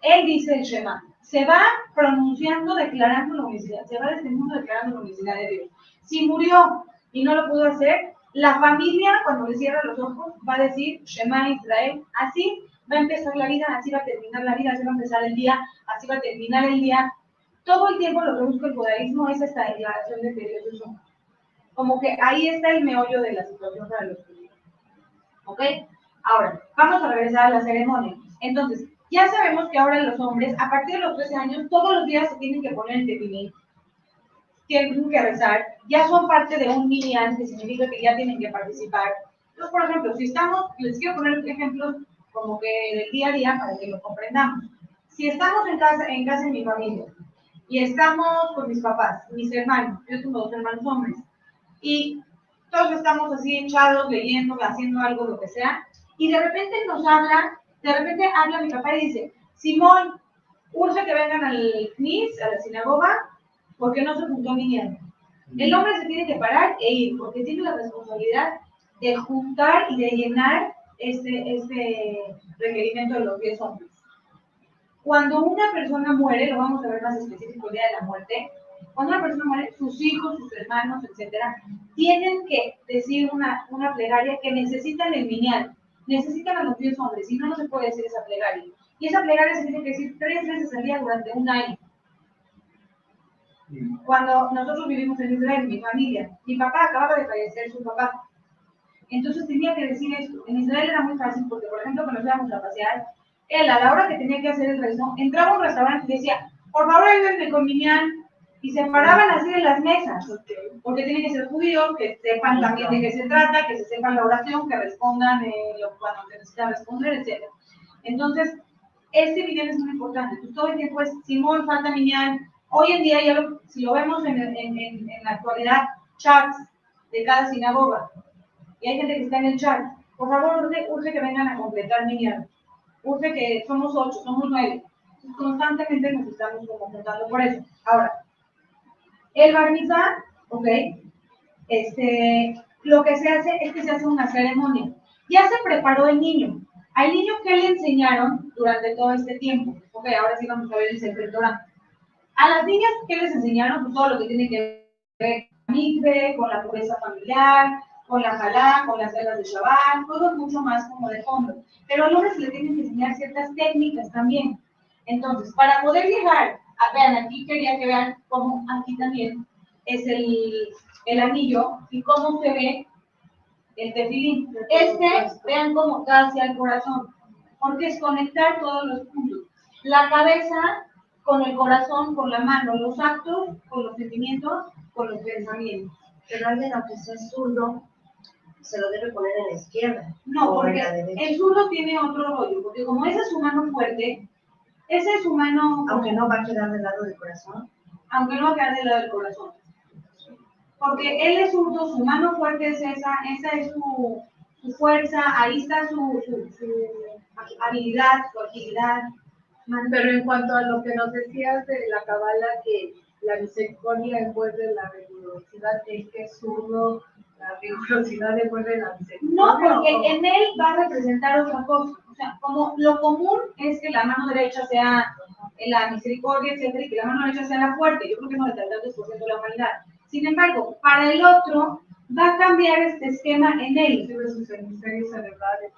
él dice el Shema. Se va pronunciando, declarando la unicidad. Se va de este mundo declarando la unicidad de Dios. Si murió y no lo pudo hacer, la familia, cuando le cierra los ojos, va a decir Shema Israel. Así va a empezar la vida, así va a terminar la vida, así va a empezar el día, así va a terminar el día. Todo el tiempo lo que busca el judaísmo es esta declaración de que Dios es uno. Como que ahí está el meollo de la situación para los judíos. ¿Ok? Ahora, vamos a regresar a la ceremonia. Entonces, ya sabemos que ahora los hombres, a partir de los 13 años, todos los días se tienen que poner el tefilín, tienen que rezar, ya son parte de un minyan, que significa que ya tienen que participar. Entonces, por ejemplo, si estamos, les quiero poner ejemplos como que del día a día para que lo comprendamos. Si estamos en casa de mi familia, y estamos con mis papás, mis hermanos, yo tengo 2 hermanos hombres, y todos estamos así echados, leyendo, haciendo algo, lo que sea, y de repente habla mi papá y dice, Simón, urge que vengan al CNIS, a la sinagoga, porque no se juntó mi nieto. El hombre se tiene que parar e ir, porque tiene la responsabilidad de juntar y de llenar este requerimiento de los 10 hombres. Cuando una persona muere, lo vamos a ver más específico el día de la muerte, cuando una persona muere, sus hijos, sus hermanos, etcétera, tienen que decir una plegaria que necesitan el minyan, necesitan a los 10 hombres, si no, no se puede decir esa plegaria. Y esa plegaria se tiene que decir 3 veces al día durante un año. Cuando nosotros vivimos en Israel, mi familia, mi papá acababa de fallecer su papá. Entonces tenía que decir esto. En Israel era muy fácil porque, por ejemplo, cuando nos íbamos a pasear, él a la hora que tenía que hacer el rezo, entraba a un restaurante y decía, por favor, ayúdenme con minyan. Y se paraban así en las mesas, porque tienen que ser judíos, que sepan también de qué se trata, que se sepan la oración, que respondan cuando se necesita responder, etc. Entonces, este minyan es muy importante. Pues todo el tiempo es, Simón, falta minyan. Hoy en día, si lo vemos en la actualidad, chats de cada sinagoga, y hay gente que está en el chat, por favor, urge que vengan a completar minyan. Urge que somos 8, somos 9. Constantemente nos estamos juntando por eso. Ahora, el bar mitzvah, ok, lo que se hace es que se hace una ceremonia. Ya se preparó el niño. Al niño, ¿qué le enseñaron durante todo este tiempo? Ok, ahora sí vamos a ver el secreto. A las niñas, ¿qué les enseñaron? Pues todo lo que tiene que ver con la mikve, con la pureza familiar, con la jalá, con las velas de Shabbat, todo mucho más como de fondo. Pero al hombre se le tienen que enseñar ciertas técnicas también. Entonces, para poder llegar, vean, aquí quería que vean cómo aquí también es el anillo y cómo se ve el tefilín. Vean cómo está hacia el corazón, porque es conectar todos los puntos. La cabeza con el corazón, con la mano, los actos, con los sentimientos, con los pensamientos. Pero alguien, aunque sea zurdo, se lo debe poner en la izquierda. No, porque el zurdo tiene otro rollo, porque como esa es su mano fuerte, esa es su mano... Aunque no va a quedar del lado del corazón. aunque no va a quedar del lado del corazón. Porque él es zurdo, su mano fuerte es esa es su fuerza, ahí está su habilidad, su agilidad. Pero en cuanto a lo que nos decías de la cabala, que la misericordia envuelve la rigurosidad, el que es zurdo, la rigurosidad envuelve la misericordia. No, porque en él va a representar otra cosa. O sea, como lo común es que la mano derecha sea la misericordia, etcétera, y que la mano derecha sea la fuerte. Yo creo que no es el 32% de la humanidad. Sin embargo, para el otro va a cambiar este esquema en él.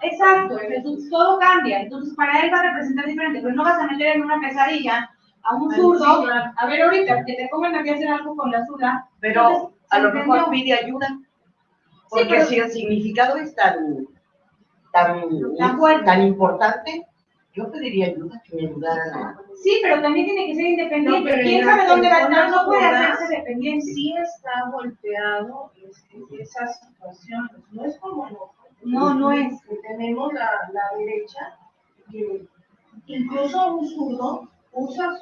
Exacto, entonces, todo cambia. Entonces, para él va a representar diferente, pero no vas a meter en una pesadilla a un zurdo. Sí, claro. A ver, ahorita, que te pongan aquí a hacer algo con la zurda. Pero Entonces, a lo ¿entendió? mejor pide ayuda. Porque pero- si el significado es tan fuerte. importante, yo pediría ayuda, que me ayudaran a... Sí, pero también tiene que ser independiente. No, pero ¿Quién en sabe la dónde va a estar? persona No puede zurda hacerse dependiente. Sí está golpeado esas situaciones, no es como nosotros. No es. Que tenemos la derecha, que incluso un zurdo usa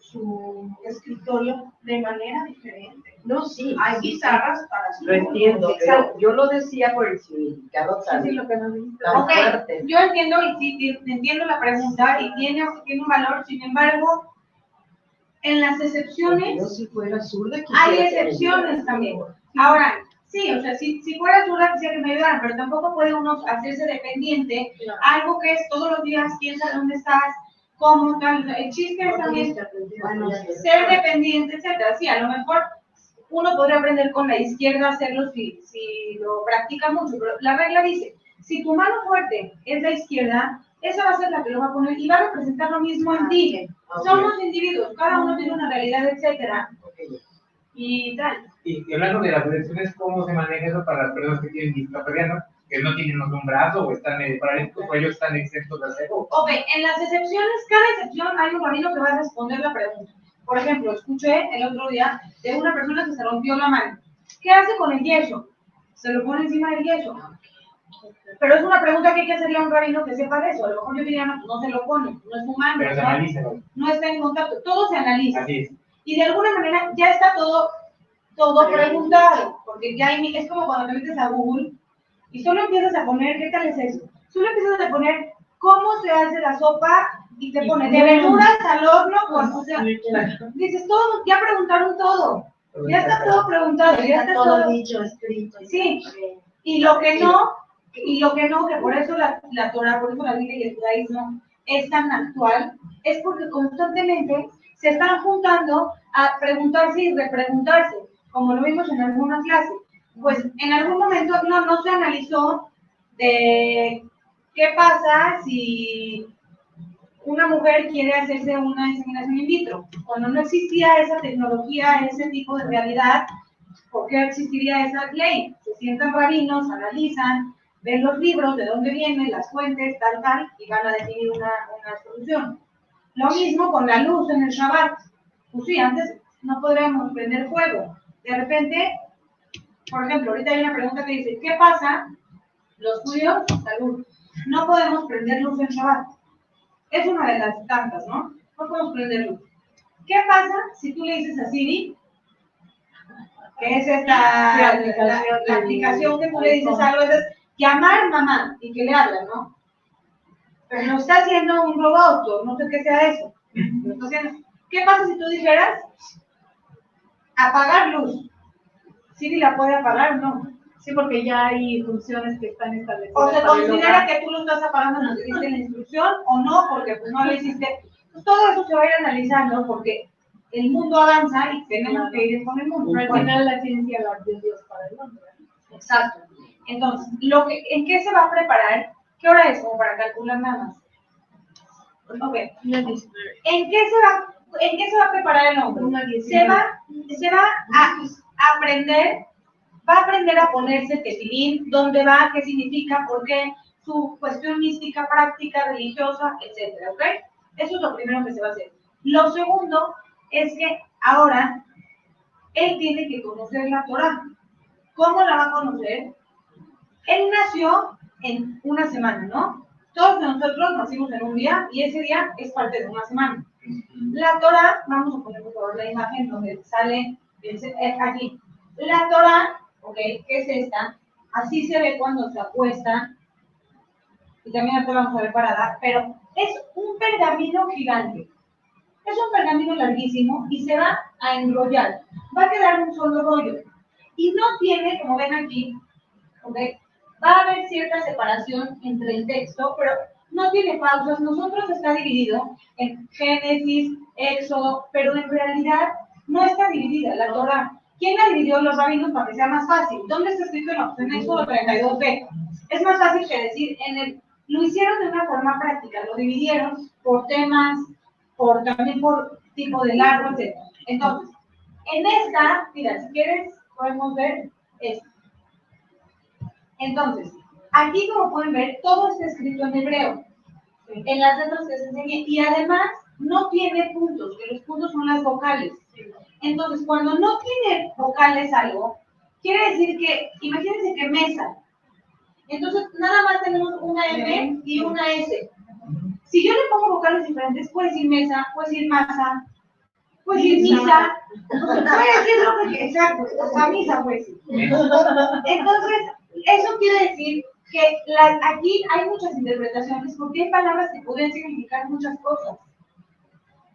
su escritorio de manera diferente. No, sí, Hay sí, guitarras para lo entiendo, Exacto. pero yo lo decía por el significado tan, Sí, lo que nos dijiste. tan Ok, fuerte. yo entiendo y sí, entiendo la pregunta y tiene un valor, sin embargo, en las Porque excepciones yo si fuera zurda, hay quisiera que me excepciones ayudaran. también. Ahora, sí, o sea, si fuera zurda quisiera que me ayudaran, pero tampoco puede uno hacerse dependiente, algo que es todos los días, quién sabe dónde estás, cómo tal, el chiste es también Bueno, ser dependiente, etcétera. Sí, a lo mejor uno podría aprender con la izquierda a hacerlo si lo practica mucho, pero la regla dice, si tu mano fuerte es la izquierda, esa va a ser la que lo va a poner y va a representar lo mismo en ti. Ok. Somos individuos, cada uno tiene una realidad, etcétera, Ok. y tal. Y hablando de las elecciones, ¿cómo se maneja eso para las personas que tienen discapacidad, ¿no? Que no tienen un brazo o están medio paralíticos o ellos están exentos de hacerlo? Ok, en las excepciones, cada excepción hay un rabino que va a responder la pregunta. Por ejemplo, escuché el otro día de una persona que se rompió la mano. ¿Qué hace con el yeso? Se lo pone encima del yeso. Pero es una pregunta que hay que hacerle a un rabino que sepa de eso. A lo mejor yo diría, no se lo pone, no es humano, Pero se ¿no? analiza, ¿no? No está en contacto, todo se analiza. Así es. Y de alguna manera ya está todo preguntado, porque ya hay, es como cuando te metes a Google y solo empiezas a poner, ¿qué tal es eso? Solo empiezas a poner cómo se hace la sopa y te pone de verduras al horno, o sea, dices todo, ya preguntaron todo, ya está todo preguntado, ya está todo dicho, escrito. Sí. y lo que no, que por eso la Torah, por eso la Biblia y el judaísmo es tan actual, es porque constantemente se están juntando a preguntarse y repreguntarse, como lo vimos en alguna clase. Pues en algún momento no se analizó de qué pasa si una mujer quiere hacerse una inseminación in vitro. Cuando no existía esa tecnología, ese tipo de realidad, ¿por qué existiría esa ley? Se sientan rabinos, analizan, ven los libros, de dónde vienen, las fuentes, tal, y van a definir una solución. Lo mismo con la luz en el Shabbat. Pues sí, antes no podríamos prender fuego. De repente, por ejemplo, ahorita hay una pregunta que dice, ¿qué pasa? Los judíos, salud, no podemos prender luz en Shabbat. Es una de las tantas, ¿no? No podemos prender luz. ¿Qué pasa si tú le dices a Siri, que es esta la aplicación que tú le dices algo, es llamar mamá y que le hablan, ¿no? Pero no está haciendo un robot, o no sé qué sea eso. Lo está haciendo. ¿Qué pasa si tú dijeras apagar luz? ¿Siri la puede apagar o no? Sí, porque ya hay funciones que están establecidas. O se para el considera hogar. que tú lo estás apagando, no hiciste la instrucción o no, porque pues no lo hiciste. Pues todo eso se va a ir analizando porque el mundo avanza y tenemos que ir con el mundo. Pero al final la ciencia la dio Dios para el hombre. Exacto. Entonces, ¿en qué se va a preparar? ¿Qué hora es? Como para calcular nada más. Ok. ¿En qué se va a preparar el hombre? Se va a aprender a ponerse tefilín, dónde va, qué significa, por qué, su cuestión mística, práctica, religiosa, etcétera, ¿ok? Eso es lo primero que se va a hacer. Lo segundo es que ahora él tiene que conocer la Torah. ¿Cómo la va a conocer? Él nació en una semana, ¿no? Todos nosotros nacimos en un día y ese día es parte de una semana. La Torah, vamos a poner por favor la imagen donde sale aquí. La Torah, ¿ok? ¿Qué es esta? Así se ve cuando se acuesta. Y también ahora vamos a ver parada, pero es un pergamino gigante. Es un pergamino larguísimo y se va a enrollar. Va a quedar un solo rollo. Y no tiene, como ven aquí, ¿ok? Va a haber cierta separación entre el texto, pero no tiene pausas. Nosotros está dividido en Génesis, Éxodo, pero en realidad no está dividida la Torah. ¿Quién la dividió? Los rabinos para que sea más fácil. ¿Dónde está escrito? No, en Éxodo 32b. Es más fácil que decir, lo hicieron de una forma práctica, lo dividieron por temas, también por tipo de largo, etc. Entonces, en esta, mira, si quieres, podemos ver esto. Entonces, aquí como pueden ver, todo está escrito en hebreo, en las letras que se enseñan, y además no tiene puntos, que los puntos son las vocales. Entonces, cuando no tiene vocales algo, quiere decir que, imagínense que mesa. Entonces, nada más tenemos una M y una S. Si yo le pongo vocales diferentes, puede decir mesa, puede decir masa, puede decir misa, puede decir lo que, exacto, la misa puede decir. Entonces, eso quiere decir que aquí hay muchas interpretaciones porque hay palabras que pueden significar muchas cosas.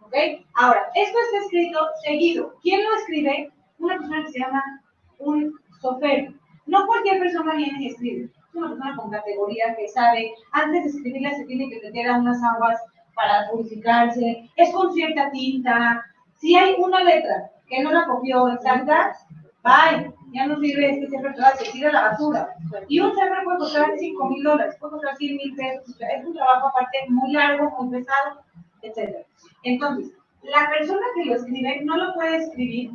¿Ok? Ahora, esto está escrito seguido. ¿Quién lo escribe? Una persona que se llama un sofer. No cualquier persona viene y escribe. Es una persona con categoría que sabe, antes de escribirla se tiene que meter a unas aguas para purificarse, es con cierta tinta. Si hay una letra que no la copió exacta, bye, ya no sirve este sefer Torah, se tira a la basura. Y un sefer puede costar $5,000, puede costar $100,000, es un trabajo aparte muy largo, muy pesado, etc. Entonces, la persona que lo escribe no lo puede escribir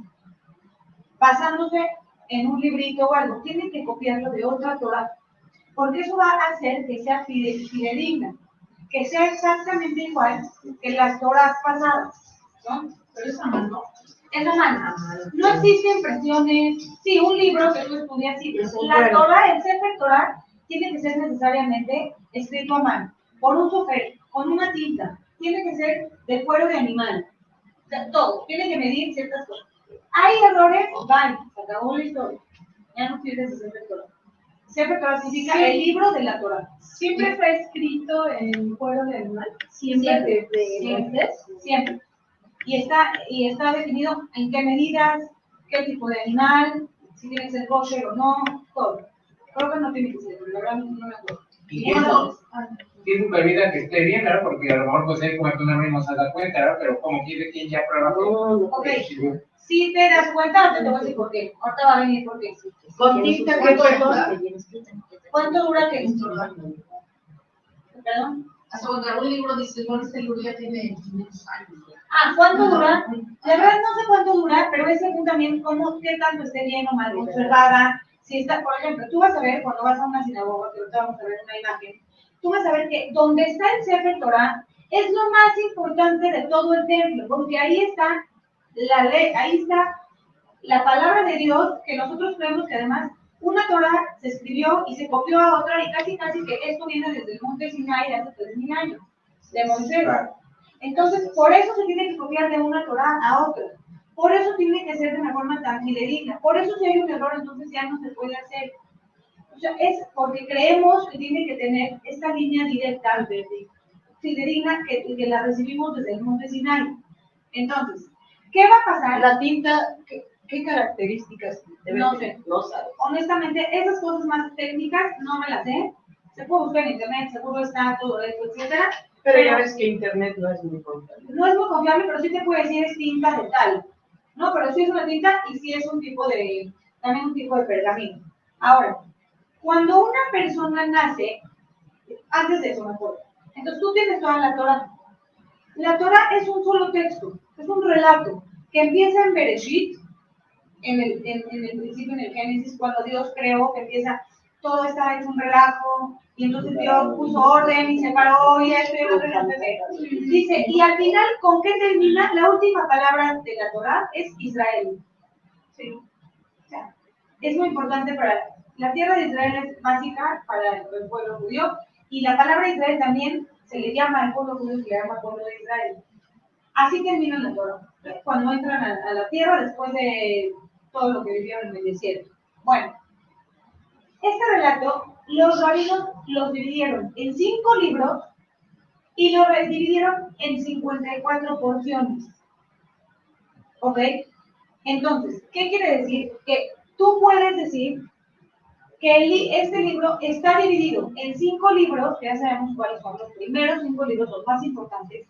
basándose en un librito o algo, tiene que copiarlo de otra Torah, porque eso va a hacer que sea fidedigna, que sea exactamente igual que las Torahs pasadas, ¿no? Pero es a mano. Es a mano. No existen impresiones. Sí, un libro que tú estudias, sí, pero la Torah, el Sefer Torah, tiene que ser necesariamente escrito a mano, por un sofer, con una tinta, tiene que ser de cuero de animal, o sea, todo, tiene que medir ciertas cosas. Hay errores, bye, se acabó la historia. Ya no sirve ese Sefer Torah. Sefer Torah significa el libro de la Torah. ¿Siempre está escrito en cuero de animal? Siempre. Siempre. Y está definido en qué medidas, qué tipo de animal, si tiene que ser kosher o no, todo. Creo que no tiene que ser, pero la verdad no me acuerdo. Y eso sí supervisa que esté bien, ¿verdad? Porque a lo mejor pues él como que una vez no se da cuenta, ¿verdad? Pero como quiere quien ya prueba que... Ok, si te das cuenta, te voy a decir por qué. Ahorita va a venir por qué. Con tinta, ¿qué cuesta? ¿Cuánto dura que ¿Perdón? Hasta cuando un libro dice, bueno, este libro ya tiene 500 años. ¿Cuánto dura? La verdad no sé cuánto dura, pero es según también qué tanto esté bien o mal conservada. Si está, por ejemplo, tú vas a ver cuando vas a una sinagoga, que ahorita vamos a ver una imagen, tú vas a ver que donde está el Sefer Torah es lo más importante de todo el templo, porque ahí está la ley, ahí está la palabra de Dios, que nosotros creemos que además una Torah se escribió y se copió a otra, y casi que esto viene desde el monte Sinai hace 3,000 años, de Moisés. Entonces, por eso se tiene que copiar de una Torah a otra. Por eso tiene que ser de una forma tan fidedigna. Por eso si hay un error, entonces ya no se puede hacer. O sea, es porque creemos que tiene que tener esta línea directa, fidedigna, que la recibimos desde el monte Sinai. Entonces, ¿qué va a pasar? La tinta, ¿qué características debe No tener? sé. No sabes. Honestamente, esas cosas más técnicas no me las sé. Se puede buscar en internet, seguro está todo esto, etcétera. Pero ya ves que internet no es muy confiable. No es muy confiable, pero sí te puede decir es tinta de tal. No, pero sí es una tinta y sí es un tipo de, también un tipo de pergamino. Ahora, cuando una persona nace, antes de eso me acuerdo, entonces tú tienes toda la Torah. La Torah es un solo texto, es un relato que empieza en Bereshit, en el principio, en el Génesis, cuando Dios creó, que empieza, todo está hecho un relajo, y entonces Dios puso orden y separó, y esto y lo otro, dice, y al final, ¿con qué termina? La última palabra de la Torah es Israel. ¿Sí? O sea, es muy importante la tierra de Israel es básica para el pueblo judío, y la palabra Israel también se le llama al pueblo judío, se le llama pueblo de Israel. Así termina la Torah, cuando entran a la tierra después de todo lo que vivieron en el desierto. Bueno, este relato los rabinos los dividieron en 5 libros y lo dividieron en 54 porciones. ¿Ok? Entonces, ¿qué quiere decir? Que tú puedes decir que este libro está dividido en 5 libros, que ya sabemos cuáles son los primeros 5 libros, los más importantes,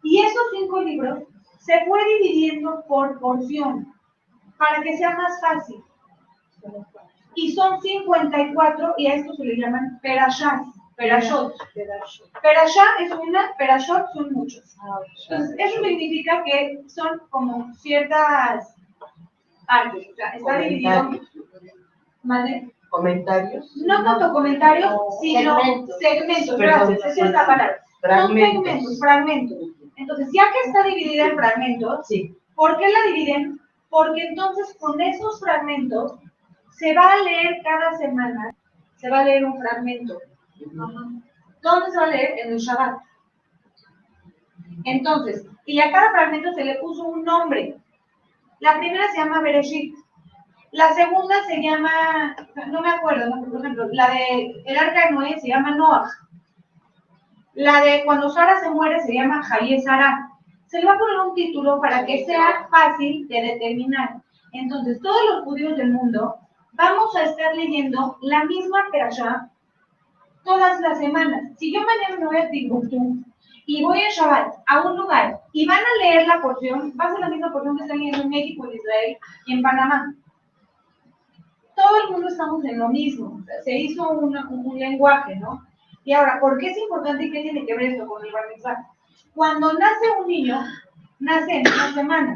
y esos 5 libros se fue dividiendo por porción, para que sea más fácil. Y son 54, y a esto se le llaman perashot. Perashá es una, perashot son muchos. Entonces, eso significa que son como ciertas partes, o sea, está dividido. ¿Vale? Comentarios. No tanto comentarios, sino segmentos. Gracias, esa es la palabra. Son segmentos, fragmentos. Entonces, ya que está dividida en fragmentos, Sí. ¿por qué la dividen? Porque entonces con esos fragmentos se va a leer cada semana, se va a leer un fragmento. ¿Dónde se va a leer? En el Shabbat. Entonces, y a cada fragmento se le puso un nombre. La primera se llama Bereshit. La segunda se llama, no me acuerdo, ¿no? Por ejemplo, la de el arca de Noé se llama Noah. La de cuando Sara se muere se llama Hayé Sara. Se le va a poner un título para que sea fácil de determinar. Entonces, todos los judíos del mundo vamos a estar leyendo la misma perashá todas las semanas. Si yo mañana me voy a Timbuktu y voy a Shabbat a un lugar y van a leer la porción, va a ser la misma porción que están leyendo en México, en Israel y en Panamá. Todo el mundo estamos en lo mismo. O sea, se hizo un lenguaje, ¿no? Y ahora, ¿por qué es importante y qué tiene que ver esto con el Bar Mitzvah? Cuando nace un niño, nace en una semana.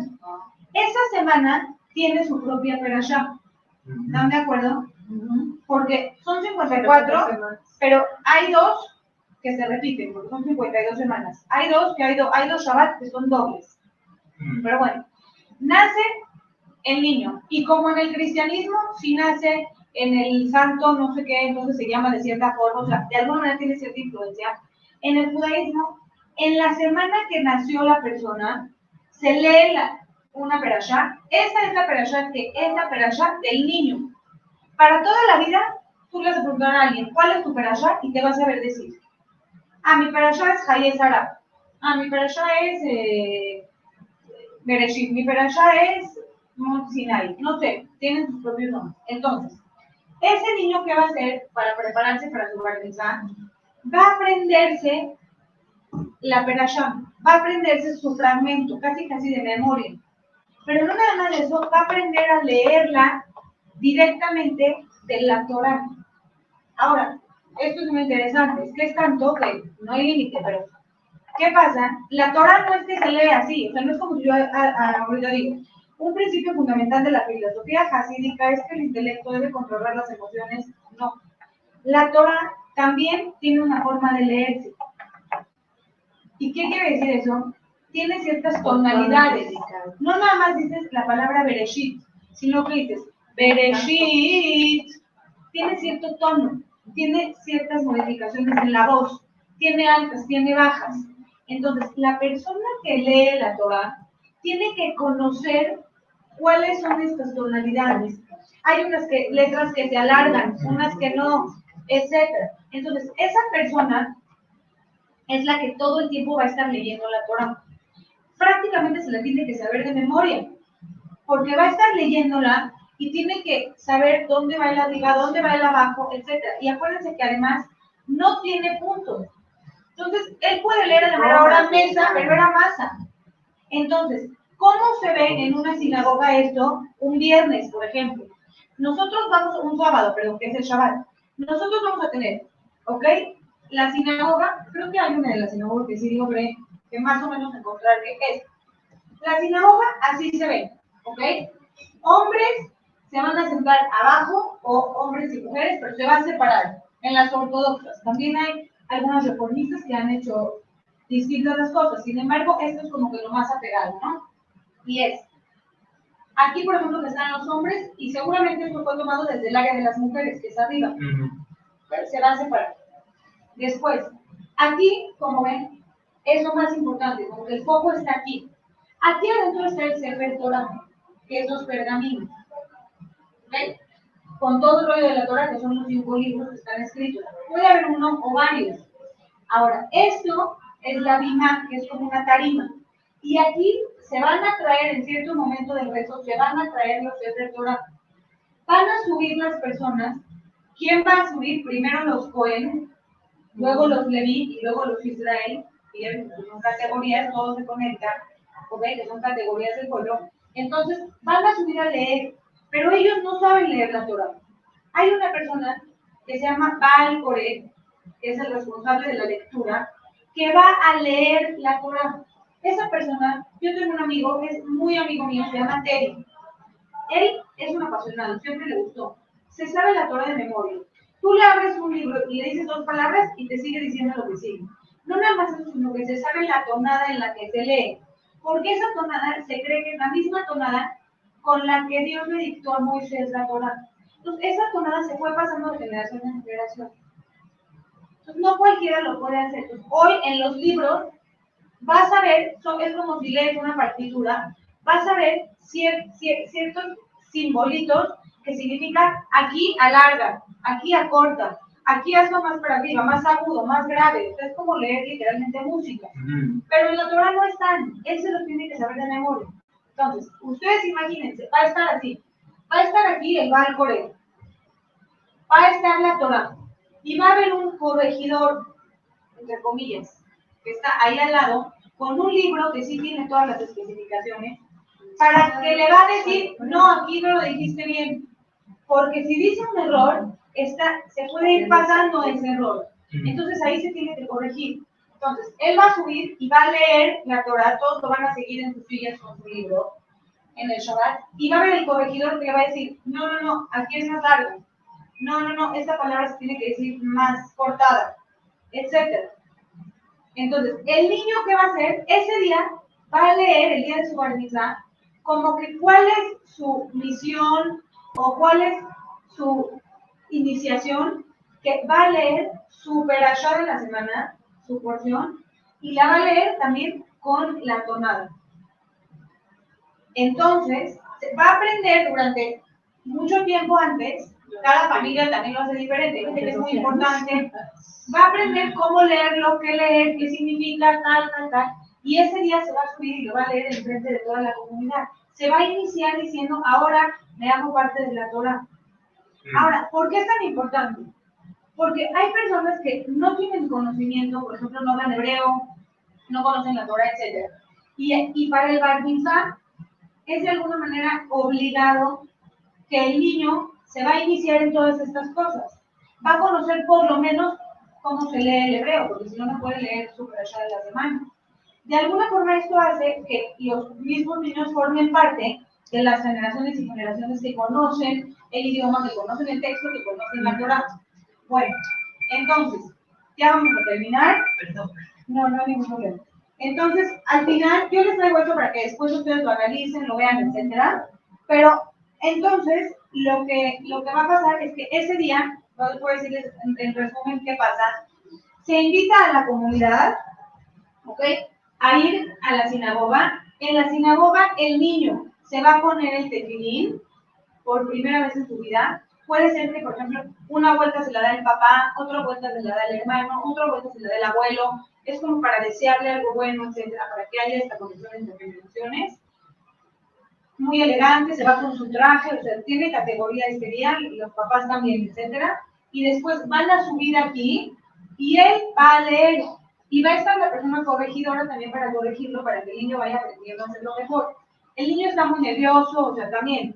Esa semana tiene su propia perashá. ¿Están de acuerdo? Porque son 54, pero hay 2 que se repiten, porque son 52 semanas. Hay 2 que hay dos Shabbat que son dobles. Pero bueno, nace el niño. Y como en el cristianismo, si nace en el santo, no sé qué, entonces se llama de cierta forma, o sea, de alguna manera tiene cierta influencia. En el judaísmo, en la semana que nació la persona, se lee una perashá. Esa es la perashá que es la perashá del niño. Para toda la vida, tú le vas a preguntar a alguien, ¿cuál es tu perashá? Y te vas a saber decir. Mi perashá es Hayé Sara. Mi perashá es Bereshit. Mi perashá es Mont Sinai. No sé, tienen sus propios nombres. Entonces, ese niño, ¿qué va a hacer para prepararse para su bar mitzvah? Va a aprenderse la perashá, va a aprenderse su fragmento, casi de memoria. Pero no nada más de eso, va a aprender a leerla directamente de la Torah. Ahora, esto es muy interesante, es que es tanto que no hay límite, pero ¿qué pasa? La Torah no es que se lee así, o sea, no es como si yo ahorita digo. Un principio fundamental de la filosofía hasídica es que el intelecto debe controlar las emociones. No. La Torah también tiene una forma de leerse. ¿Y qué quiere decir eso? Tiene ciertas tonalidades. No nada más dices la palabra Bereshit, sino que dices Bereshit. Tiene cierto tono, tiene ciertas modificaciones en la voz, tiene altas, tiene bajas. Entonces, la persona que lee la Torah tiene que conocer cuáles son estas tonalidades. Hay letras que se alargan, unas que no, etc. Entonces, esa persona es la que todo el tiempo va a estar leyendo la Torah. Prácticamente se la tiene que saber de memoria, porque va a estar leyéndola y tiene que saber dónde va el arriba, dónde va el abajo, etc. Y acuérdense que además no tiene puntos. Entonces, él puede leer a la mera hora mesa, pero era masa. Entonces, ¿cómo se ve en una sinagoga esto un viernes, por ejemplo? Nosotros vamos, un sábado, perdón, que es el Shabbat. Nosotros vamos a tener, ¿ok? La sinagoga, creo que hay una de las sinagogas que sí digo que más o menos encontrar que es. La sinagoga así se ve, ¿ok? Hombres se van a sentar abajo, o hombres y mujeres, pero se van a separar. En las ortodoxas también hay algunos reformistas que han hecho distintas las cosas. Sin embargo, esto es como que lo más apegado, ¿no? Y es, aquí por ejemplo que están los hombres, y seguramente esto fue tomado desde el área de las mujeres, que es arriba, pero se van a separar. Después, aquí, como ven, es lo más importante, como que el foco está aquí. Aquí adentro está el Sefer Torah, que es los pergaminos. ¿Ok? Con todo el rollo de la Torah, que son los 5 libros que están escritos. Puede haber uno o varios. Ahora, esto es la bimá, que es como una tarima. Y aquí se van a traer, en cierto momento del rezo, se van a traer los Sefer Torah. Van a subir las personas. ¿Quién va a subir? Primero los Cohen, luego los Leví y luego los Israel. Bien, son categorías, todo se conecta, ¿ok? Que son categorías del pueblo. Entonces, van a subir a leer, pero ellos no saben leer la Torah. Hay una persona que se llama Baal Coré, que es el responsable de la lectura, que va a leer la Torah. Esa persona, yo tengo un amigo, es muy amigo mío, se llama Terry. Él es un apasionado, siempre le gustó. Se sabe la Torah de memoria. Tú le abres un libro y le dices 2 palabras y te sigue diciendo lo que sigue. No nada más eso, sino que se sabe la tonada en la que se lee. Porque esa tonada se cree que es la misma tonada con la que Dios le dictó a Moisés la Torah. Entonces, esa tonada se fue pasando de generación en generación. Entonces, no cualquiera lo puede hacer. Entonces, hoy en los libros vas a ver, es como si lees una partitura, vas a ver ciertos simbolitos que significan aquí alarga, aquí acorta, aquí hazlo más para arriba, más agudo, más grave. Es como leer literalmente música. Pero en la Torah no están, él se lo tiene que saber de memoria. Entonces, ustedes imagínense, va a estar así, va a estar aquí el Baal Coré, va a estar la Torah, y va a haber un corregidor, entre comillas, que está ahí al lado, con un libro que sí tiene todas las especificaciones, para que le va a decir, no, aquí no lo dijiste bien, porque si dice un error, se puede ir pasando ese error. Entonces ahí se tiene que corregir. Entonces, él va a subir y va a leer la Torah, todos lo van a seguir en sus sillas con su libro, en el Shabbat, y va a haber el corregidor que le va a decir, no, aquí es más largo. No, esta palabra se tiene que decir más cortada, etc. Entonces, el niño, ¿qué va a hacer? Ese día va a leer, el día de su bar mitzvah, como que cuál es su misión o cuál es su iniciación, que va a leer su perashá de la semana, su porción, y la va a leer también con la tonada. Entonces, va a aprender durante mucho tiempo antes, cada familia también lo hace diferente, que es muy importante, va a aprender cómo leer, lo que leer, qué significa, tal, y ese día se va a subir y lo va a leer en frente de toda la comunidad. Se va a iniciar diciendo, ahora me hago parte de la Torah. Ahora, ¿por qué es tan importante? Porque hay personas que no tienen conocimiento, por ejemplo, no hablan hebreo, no conocen la Torah, etc. Y para el bar mitzvah es de alguna manera obligado que el niño se va a iniciar en todas estas cosas. Va a conocer por lo menos cómo se lee el hebreo, porque si no, no puede leer su perashá de la semana. De alguna forma esto hace que los mismos niños formen parte de las generaciones y generaciones que conocen el idioma, que conocen el texto, que conocen la Torah. Bueno, entonces, ya vamos a terminar. Perdón. No hay ningún problema. Entonces, al final, yo les traigo esto para que después ustedes lo analicen, lo vean, etcétera. Pero, entonces, lo que va a pasar es que ese día, voy a decirles en resumen qué pasa. Se invita a la comunidad, ¿ok?, a ir a la sinagoga. En la sinagoga, el niño se va a poner el tefilín por primera vez en su vida. Puede ser que, por ejemplo, una vuelta se la da el papá, otra vuelta se la da el hermano, otra vuelta se la da el abuelo. Es como para desearle algo bueno, etcétera, para que haya esta conexión entre generaciones. Muy elegante, se va con su traje, o sea, tiene categoría este día, y los papás también, etcétera. Y después van a subir aquí, y él va a leer. Y va a estar la persona corregidora también para corregirlo, para que el niño vaya aprendiendo a hacerlo mejor. El niño está muy nervioso, o sea, también.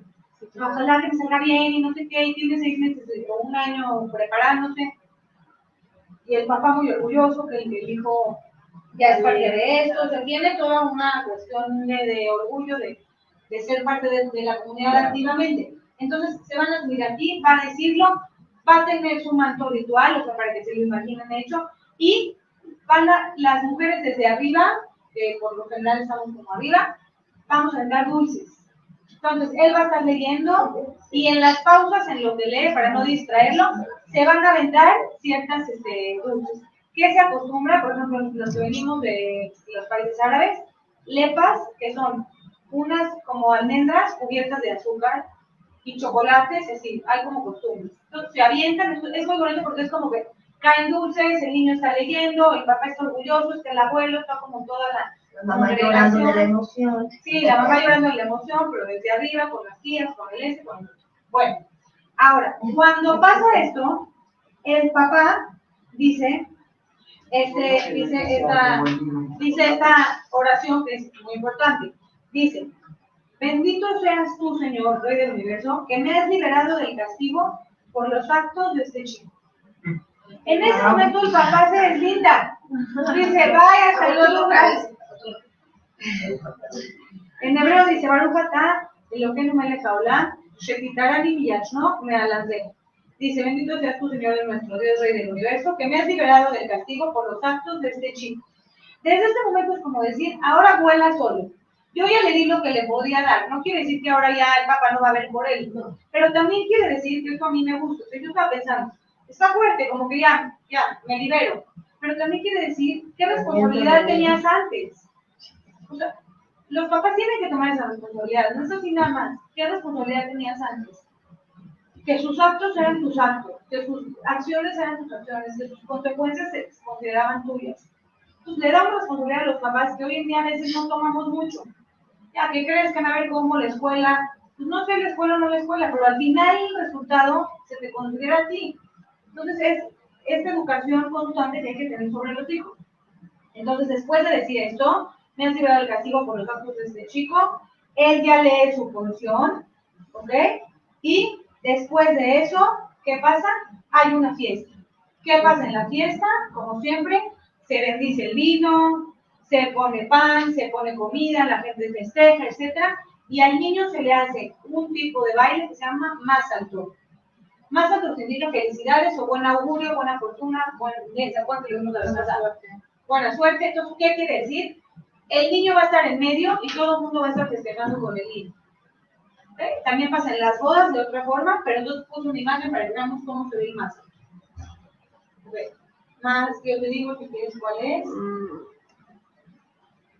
Ojalá que me salga bien y no sé qué, y tiene 6 meses o 1 año preparándose. Y el papá muy orgulloso que el hijo ya es parte de esto, o sea, tiene toda una cuestión de orgullo de ser parte de la comunidad activamente. Entonces se van a subir aquí, va a decirlo, va a tener su manto ritual, o sea, para que se lo imaginen hecho, y van las mujeres desde arriba, que por lo general estamos como arriba, vamos a dar dulces. Entonces, él va a estar leyendo y en las pausas, en lo que lee, para no distraerlo, se van a aventar ciertas dulces. ¿Qué se acostumbra? Por ejemplo, los que venimos de los países árabes, lepas, que son unas como almendras cubiertas de azúcar, y chocolates, es decir, hay como costumbres. Entonces se avientan, es muy bonito porque es como que caen dulces, el niño está leyendo, el papá está orgulloso, el abuelo está como toda La mamá llorando de la emoción. Sí, la mamá llorando de la emoción, pero desde arriba, con las tías, con el con el... Bueno, ahora, cuando pasa esto, el papá dice esta oración que es muy importante. Dice: bendito seas tú, Señor, Rey del Universo, que me has liberado del castigo por los actos de este chico. En ese momento el papá se deslinda. Dice: vaya, saludos, Lucas. En hebreo dice: Baruch atah Eloheinu melech haolam, shepitarani miyashno me'alanzeh. Dice: bendito seas tú, Señor de nuestro Dios, Rey del Universo, que me has liberado del castigo por los actos de este chico. Desde este momento es como decir: ahora vuela solo. Yo ya le di lo que le podía dar. No quiere decir que ahora ya el papá no va a ver por él, no. Pero también quiere decir que eso a mí me gusta. Yo estaba pensando, está fuerte, como que ya, me libero. Pero también quiere decir qué responsabilidad tenías antes. O sea, los papás tienen que tomar esa responsabilidad, no es así nada más. ¿Qué responsabilidad tenías antes? Que sus actos eran tus actos, que sus acciones eran tus acciones, que sus consecuencias se consideraban tuyas. Entonces le damos responsabilidad a los papás que hoy en día a veces no tomamos mucho. Ya, ¿qué crees que van a ver cómo la escuela? Pues no sé la escuela o no la escuela, pero al final el resultado se te considera a ti. Entonces es esta educación constante que hay que tener sobre los hijos. Entonces, después de decir esto, me han liberado el castigo por los actos de este chico, él ya lee su porción, ¿ok? Y después de eso, ¿qué pasa? Hay una fiesta. ¿Qué pasa en la fiesta? Como siempre, se bendice el vino, se pone pan, se pone comida, la gente festeja, etc. Y al niño se le hace un tipo de baile que se llama Mazal Tov. Mazal Tov significa felicidades o buen augurio, buena fortuna, ¿se acuerdan que lo vimos la vez pasada? Buena suerte. Entonces, ¿qué quiere decir? El niño va a estar en medio y todo el mundo va a estar festejando con el niño. ¿Okay? También pasa en las bodas de otra forma, pero entonces puse una imagen para que veamos cómo se ve el Mazal. Okay. Más que yo te digo, si quieres cuál es.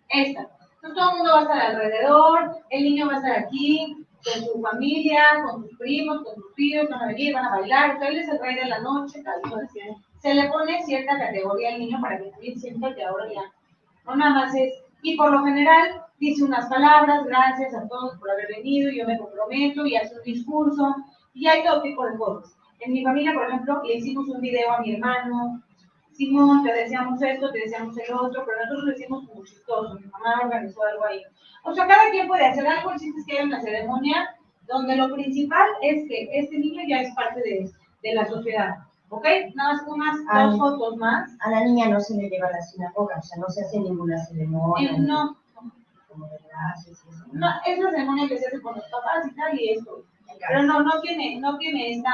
Esta. Entonces todo el mundo va a estar alrededor, el niño va a estar aquí, con su familia, con sus primos, con sus tíos, van a venir, van a bailar, él es el rey de la noche, tal vez. Se le pone cierta categoría al niño para que también sienta que ahora ya no nada más es, y por lo general dice unas palabras: gracias a todos por haber venido, yo me comprometo, y hace un discurso, y hay todo tipo de cosas. En mi familia, por ejemplo, le hicimos un video a mi hermano: Simón, te deseamos esto, te deseamos el otro, pero nosotros lo hicimos como chistoso, mi mamá organizó algo ahí. O sea, cada quien puede hacer algo, el chiste es que hay una ceremonia donde lo principal es que este niño ya es parte de la sociedad. ¿Ok? Nada más unas dos fotos más. A la niña no se le lleva a la sinagoga, o sea, no se hace ninguna ceremonia. No. Como de gracias y eso. No, es la ceremonia que se hace con los papás y tal, y esto. Pero no tiene esta.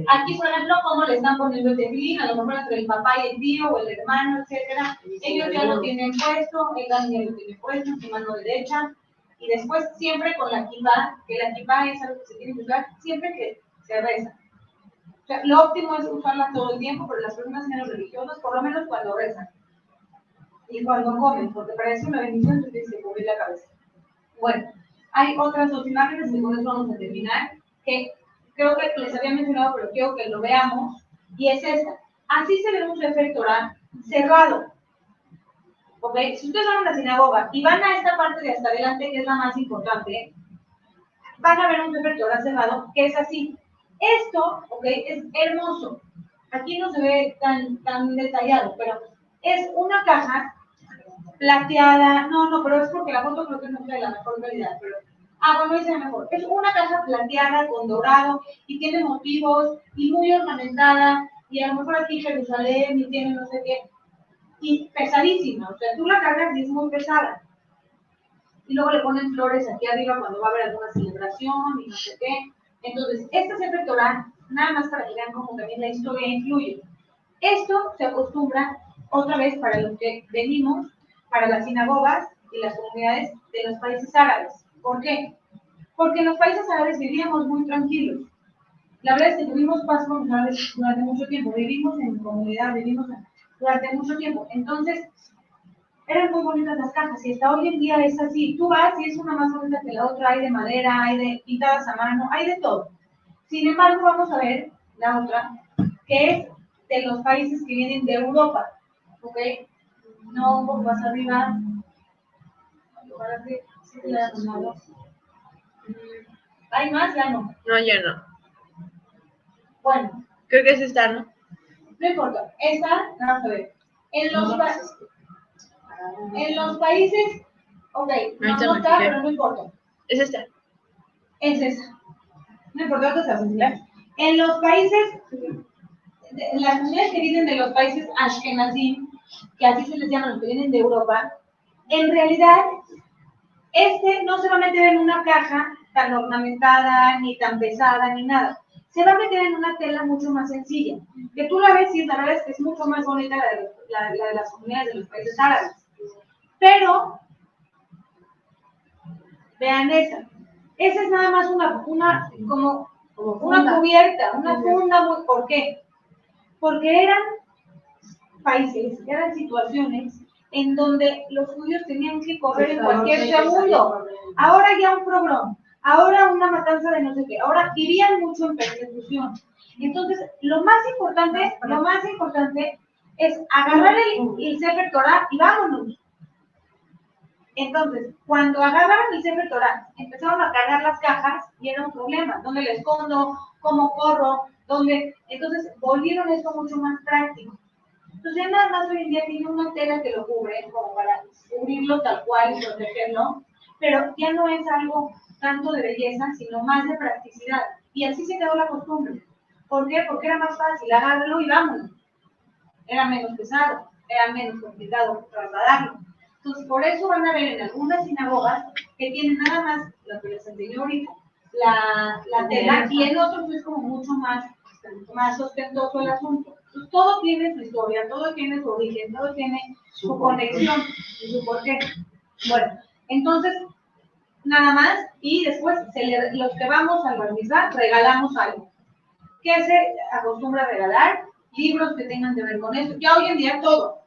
Aquí, por ejemplo, cómo le están poniendo el tefilín, a lo mejor entre el papá y el tío, o el hermano, etcétera. Ellos ya lo tienen puesto, él también lo tiene puesto en su mano derecha. Y después, siempre con la kippah, que la kippah es algo que se tiene que usar siempre que se reza. O sea, lo óptimo es usarla todo el tiempo, pero las personas menos religiosas, por lo menos cuando rezan. Y cuando comen, porque parece una bendición, tú tienes que cubrir la cabeza. Bueno, hay otras dos imágenes que con eso vamos a terminar, que creo que les había mencionado, pero quiero que lo veamos, y es esta. Así se ve un Sefer Torah cerrado. ¿Ok? Si ustedes van a una sinagoga y van a esta parte de hasta adelante, que es la más importante, van a ver un Sefer Torah cerrado, que es así. Esto, ¿ok? Es hermoso. Aquí no se ve tan detallado, pero es una caja plateada. No, pero es porque la foto creo que no es de la mejor calidad, pero bueno, dice mejor. Es una caja plateada con dorado y tiene motivos y muy ornamentada, y a lo mejor aquí Jerusalén y tiene no sé qué, y pesadísima. O sea, tú la cargas y es muy pesada. Y luego le ponen flores aquí arriba cuando va a haber alguna celebración y no sé qué. Entonces, este Sefer Torah, nada más para que vean cómo también la historia influye. Esto se acostumbra, otra vez para los que venimos, para las sinagogas y las comunidades de los países árabes. ¿Por qué? Porque en los países árabes vivíamos muy tranquilos. La verdad es que tuvimos paz con los árabes durante mucho tiempo. Vivimos en comunidad, durante mucho tiempo. Entonces, Eran muy bonitas las cajas y hasta hoy en día es así. Tú vas y es una más bonita que la otra, hay de madera, hay de pintadas a mano, hay de todo. Sin embargo, vamos a ver la otra, que es de los países que vienen de Europa, ¿ok? No, un poco más arriba. ¿Hay más? Ya no. No, ya no. Bueno, Creo que es esta, ¿no? no importa. Esta, vamos a ver. En los países, ok, no Ahorita me está, fijé. pero no importa. Es esta. Es esa. No importa que sea similar. En los países, las mujeres que vienen de los países Ashkenazim, que así se les llama los que vienen de Europa, en realidad, no se va a meter en una caja tan ornamentada, ni tan pesada, ni nada. Se va a meter en una tela mucho más sencilla. Que tú la ves y la verdad es que es mucho más bonita la de las comunidades de los países árabes. Pero, vean esa. Esa es nada más como una cubierta, una funda. ¿Por qué? Porque eran países, eran situaciones en donde los judíos tenían que correr en cualquier segundo. Ahora ya un pogrom, ahora una matanza de no sé qué, ahora vivían mucho en persecución. Entonces, lo más importante es agarrar el Sefer Torah y vámonos. Entonces, cuando agarraron el Sefer Torah, empezaron a cargar las cajas y era un problema. ¿Dónde le escondo? ¿Cómo corro? ¿Dónde? Entonces, volvieron esto mucho más práctico. Entonces, ya nada más hoy en día tiene una tela que lo cubre, como para cubrirlo tal cual y protegerlo, pero ya no es algo tanto de belleza, sino más de practicidad. Y así se quedó la costumbre. ¿Por qué? Porque era más fácil, agárralo y vámonos. Era menos pesado, era menos complicado trasladarlo. Entonces, por eso van a ver en algunas sinagogas que tienen nada más lo que les enseñó ahorita, la tela, y en otros es como mucho más ostentoso el asunto. Entonces, todo tiene su historia, todo tiene su origen, todo tiene su conexión y su porqué. Bueno, entonces, nada más, y después los que vamos al Bar Mitzvah regalamos algo. ¿Qué se acostumbra a regalar? Libros que tengan que ver con eso. Ya hoy en día todo.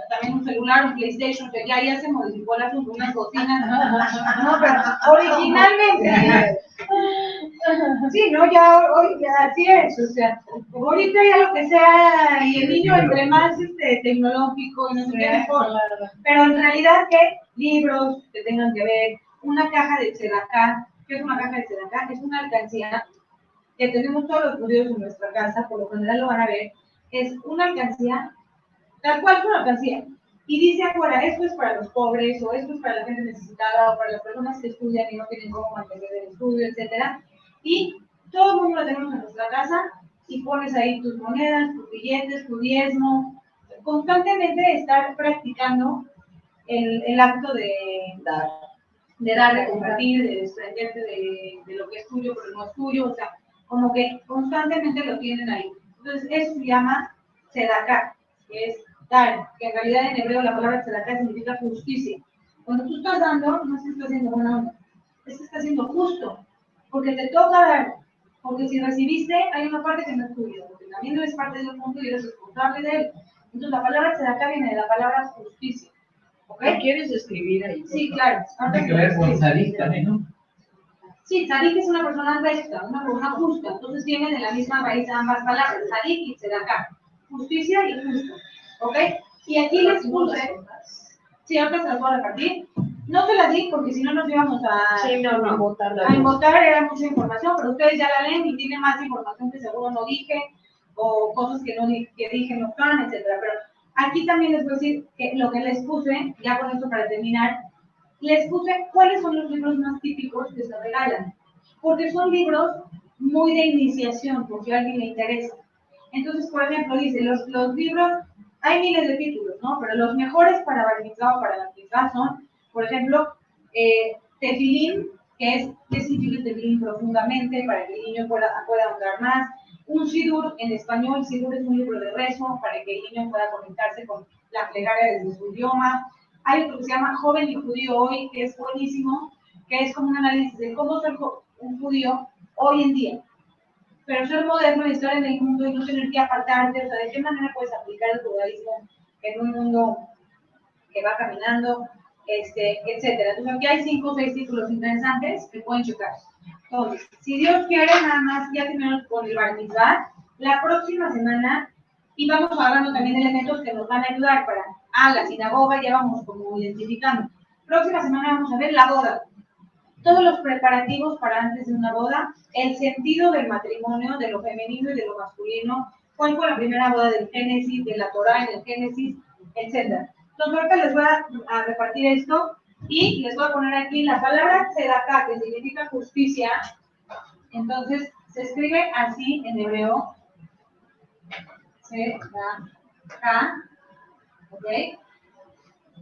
También un celular, un PlayStation, que ya se modificó el asunto, unas bocinas. No, pero originalmente. Sí, no, ya hoy ya así es. O sea, ahorita ya lo que sea, y el niño entre más tecnológico y no sé qué mejor. Pero en realidad, ¿qué? Libros que tengan que ver, una caja de tzedakah. ¿Qué es una caja de tzedakah? Es una alcancía que tenemos todos los judíos en nuestra casa, por lo general lo van a ver. Es una alcancía, tal cual es una alcancía. Y dice afuera, esto es para los pobres, o esto es para la gente necesitada, o para las personas que estudian y no tienen cómo mantener el estudio, etcétera. Y todo el mundo lo tenemos en nuestra casa, y pones ahí tus monedas, tus billetes, tu diezmo. Constantemente estar practicando el acto de dar, de compartir, de desprenderte de lo que es tuyo, pero no es tuyo, o sea, como que constantemente lo tienen ahí. Entonces, eso se llama tzedakah, que es dar, que en realidad en hebreo la palabra tzedakah significa justicia. Cuando tú estás dando, no es que estás haciendo buena onda, es que estás haciendo justo, porque te toca dar, porque si recibiste, hay una parte que no es tuya, porque también eres parte del mundo y eres responsable de él. Entonces, la palabra tzedakah viene de la palabra justicia. ¿Okay? ¿Lo quieres escribir ahí? Sí, claro. Tiene que ver con salir también, ¿no? Sí, tzadik es una persona recta, una persona justa. Entonces vienen de la misma raíz ambas palabras, tzadik y tzedakah. Justicia y justo. ¿Ok? Y aquí les puse. Sí, ahora se las voy a repartir. No te las di porque si no nos íbamos a embotar, era mucha información, pero ustedes ya la leen y tienen más información que seguro no dije, o cosas que dije no están, etcétera. Pero aquí también les voy a decir que lo que les puse, ya con esto para terminar, les puse cuáles son los libros más típicos que se regalan, porque son libros muy de iniciación, porque a alguien le interesa. Entonces, por ejemplo, dice, los libros, hay miles de títulos, ¿no? Pero los mejores para Bar Mitzvah o para la Mitzvah son, por ejemplo, Tefilín, que es qué significa Tefilín profundamente, para que el niño pueda ahondar más. Un Sidur, en español, Sidur es un libro de rezo, para que el niño pueda conectarse con la plegaria desde su idioma. Hay otro que se llama Joven y Judío Hoy, que es buenísimo, que es como un análisis de cómo ser un judío hoy en día. Pero ser moderno y estar en el mundo y no tener que apartarte, o sea, de qué manera puedes aplicar el judaísmo en un mundo que va caminando, etcétera. Entonces aquí hay 5 o 6 títulos interesantes que pueden checar. Entonces, si Dios quiere, nada más ya terminamos con el Bar Mitzvah. La próxima semana, y vamos hablando también de elementos que nos van a ayudar para, la sinagoga, ya vamos como identificando. Próxima semana vamos a ver la boda. Todos los preparativos para antes de una boda, el sentido del matrimonio, de lo femenino y de lo masculino, cuál fue la primera boda del Génesis, de la Torá en el Génesis, etc. Entonces ahorita les voy a repartir esto y les voy a poner aquí la palabra tzedakah, que significa justicia. Entonces se escribe así en hebreo, tzedakah, ¿ok?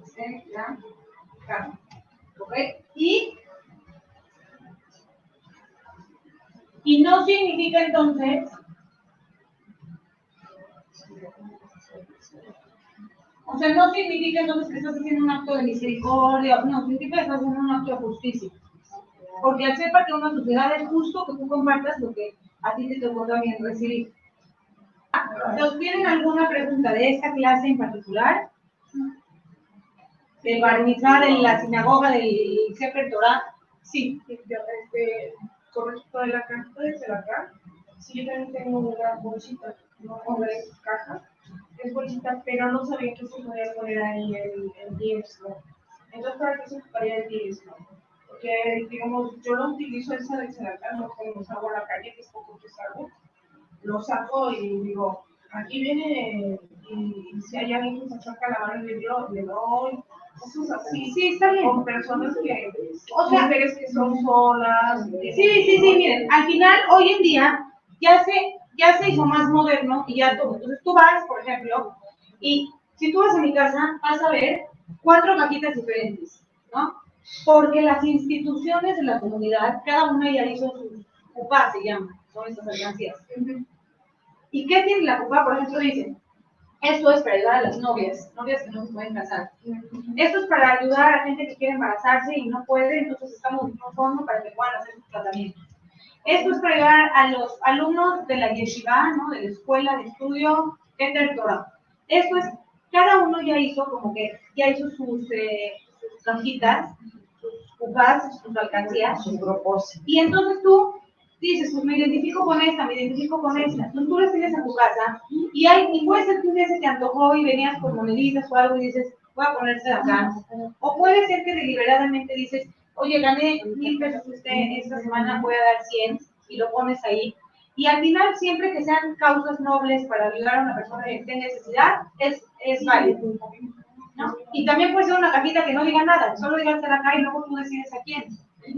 Tzedakah, ¿ok? Y no significa entonces, o sea, no significa entonces que estás haciendo un acto de misericordia, no, significa que estás haciendo un acto de justicia. Porque al ser parte de una sociedad es justo que tú compartas lo que a ti te tocó también recibir. ¿Entonces tienen alguna pregunta de esta clase en particular? Del Bar Mitzvah, de la sinagoga, del Sefer Torah. Sí. Con respecto a la carta de Tzedakah, sí, yo también tengo una bolsita, no pongo en caja, es bolsita, pero no sabía que se podía poner ahí el diezmo. Entonces, ¿para qué se ocuparía el diezmo? Porque, digamos, yo no utilizo esa de Tzedakah, no como salgo a la calle, que es poco que salgo, lo saco y digo, aquí viene, y si hay alguien que se acerca la mano y le doy. Eso es así. Sí, está bien. Con personas que, O sea, mujeres que son solas. Sí, miren, al final, hoy en día, ya se hizo más moderno y ya todo. Entonces tú vas, por ejemplo, y si tú vas a mi casa, vas a ver 4 cajitas diferentes, ¿no? Porque las instituciones de la comunidad, cada una ya hizo su cupá, se llama, son estas alcancías. ¿Y qué tiene la cupá? Por ejemplo, dicen, esto es para ayudar a las novias que no se pueden casar. Esto es para ayudar a la gente que quiere embarazarse y no puede, entonces estamos en un fondo para que puedan hacer su tratamiento. Esto es para ayudar a los alumnos de la yeshiva, ¿no? De la escuela de estudio, Keter Torah. Esto es, cada uno ya hizo sus cajitas, sus cupas, sus alcancías, Su propósito. y entonces tú dices, pues me identifico con esta, entonces tú recibes a tu casa y puede ser que un día se te antojó y venías con moneditas o algo y dices, voy a ponerse acá. O puede ser que deliberadamente dices, oye, gané 1,000 pesos esta semana, voy a dar 100 y lo pones ahí. Y al final, siempre que sean causas nobles para ayudar a una persona que esté en necesidad, es válido, ¿no? Y también puede ser una cajita que no diga nada, solo diga acá y luego tú decides a quién.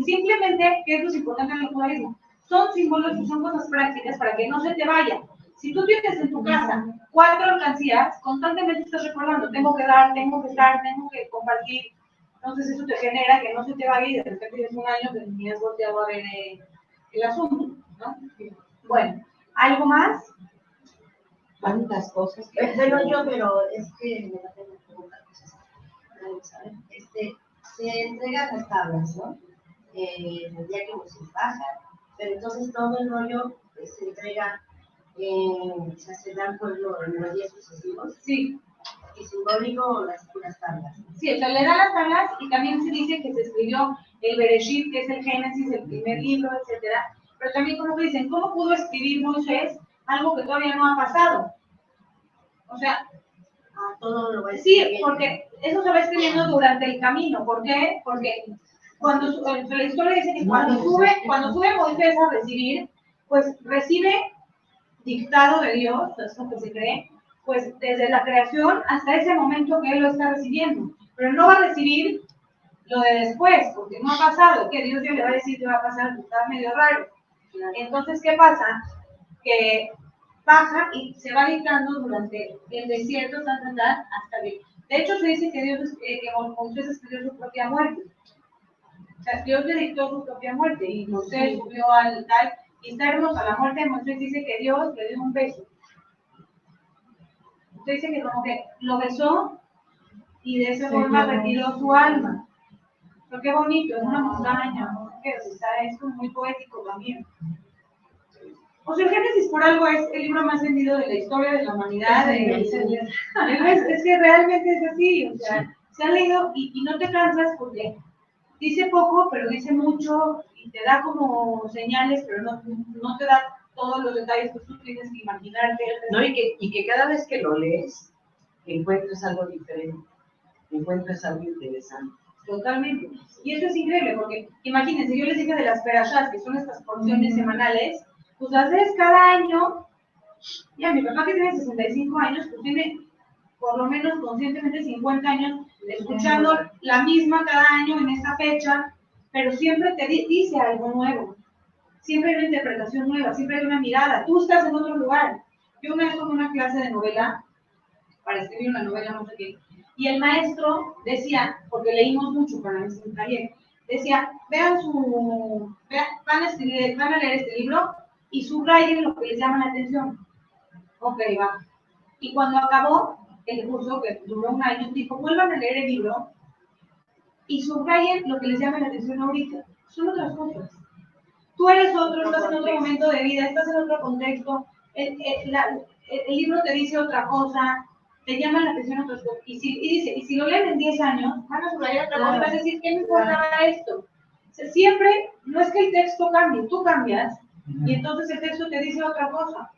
Simplemente, que esto es importante en el judaísmo, son símbolos y son cosas prácticas para que no se te vaya. Si tú tienes en tu casa 4 alcancías, constantemente estás recordando, tengo que dar, tengo que estar, tengo que compartir. Entonces eso te genera que no se te vaya y de repente tienes un año que ni has volteado a ver el asunto, ¿no? Bueno, ¿algo más? Tantas cosas que... Pero es que me va a tener que preguntar cosas. Se entregan las tablas, ¿no? El día que se baja, pero entonces todo el rollo se entrega, se dan por los días sucesivos. Sí. Y simbólico las tablas. Sí, o sea, le dan las tablas y también se dice que se escribió el Bereshit, que es el Génesis, el primer libro, etcétera. Pero también como que dicen, ¿cómo pudo escribir Moisés algo que todavía no ha pasado? O sea, todo lo va a sí, porque eso se va escribiendo durante el camino. ¿Por qué? Porque la historia dice que cuando sube Moisés a recibir, pues recibe dictado de Dios, es lo que se cree, pues desde la creación hasta ese momento que él lo está recibiendo. Pero no va a recibir lo de después, porque no ha pasado, que Dios ya le va a decir que va a pasar, está medio raro. Entonces, ¿qué pasa? Que baja y se va dictando durante el desierto, hasta que... De hecho, se dice que Moisés escribió su propia muerte. O sea, Dios le dictó su propia muerte y Moisés subió al tal, y está hermosa. La muerte de Moisés dice que Dios le dio un beso. Usted dice que como que lo besó y de esa forma retiró su alma. Pero qué bonito, es una montaña, ¿no? Esto es muy poético también. O sea, el Génesis por algo es el libro más vendido de la historia de la humanidad. Es que realmente es así, o sea, Se han leído y no te cansas porque dice poco, pero dice mucho y te da como señales, pero no te da todos los detalles que tú tienes que imaginarte. No, y que cada vez que lo lees, encuentres algo diferente, encuentres algo interesante. Totalmente. Y eso es increíble, porque imagínense, yo les dije de las perashás, que son estas porciones semanales, pues las ves cada año. Ya, mi papá que tiene 65 años, pues tiene por lo menos conscientemente 50 años escuchando la misma cada año en esta fecha, pero siempre te dice algo nuevo. Siempre hay una interpretación nueva, siempre hay una mirada. Tú estás en otro lugar. Yo una vez tomé una clase de novela, para escribir una novela, no sé qué, y el maestro decía, porque leímos mucho para el taller, decía, van a leer este libro y subrayen lo que les llama la atención. Ok, va. Y cuando acabó el curso, que duró un año, dijo, vuelvan a leer el libro y subrayen lo que les llama la atención ahorita. Son otras cosas. Tú eres otro, estás en otro momento de vida, estás en otro contexto, el libro te dice otra cosa, te llama la atención otras cosas. Y si lo leen en 10 años, van a subrayar otra cosa y vas a decir, ¿qué me importaba esto? O sea, siempre, no es que el texto cambie, tú cambias, y entonces el texto te dice otra cosa.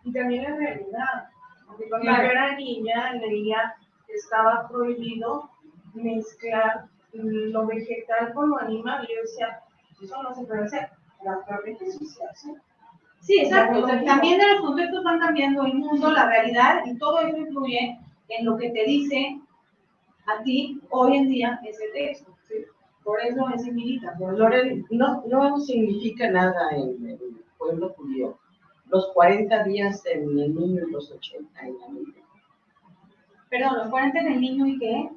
Y también la realidad. Porque cuando yo era niña leía que estaba prohibido mezclar lo vegetal con lo animal. Y yo decía, eso no se puede hacer. Actualmente sí se hace. Sí, exacto. O sea, también de los contextos van cambiando el mundo, la realidad, y todo eso influye en lo que te dice a ti hoy en día ese texto. ¿Sí? Por eso es similita. Loren, no significa nada en el pueblo judío. Los 40 días en el niño y los 80 en la niña. Perdón, los 40 en el niño y qué?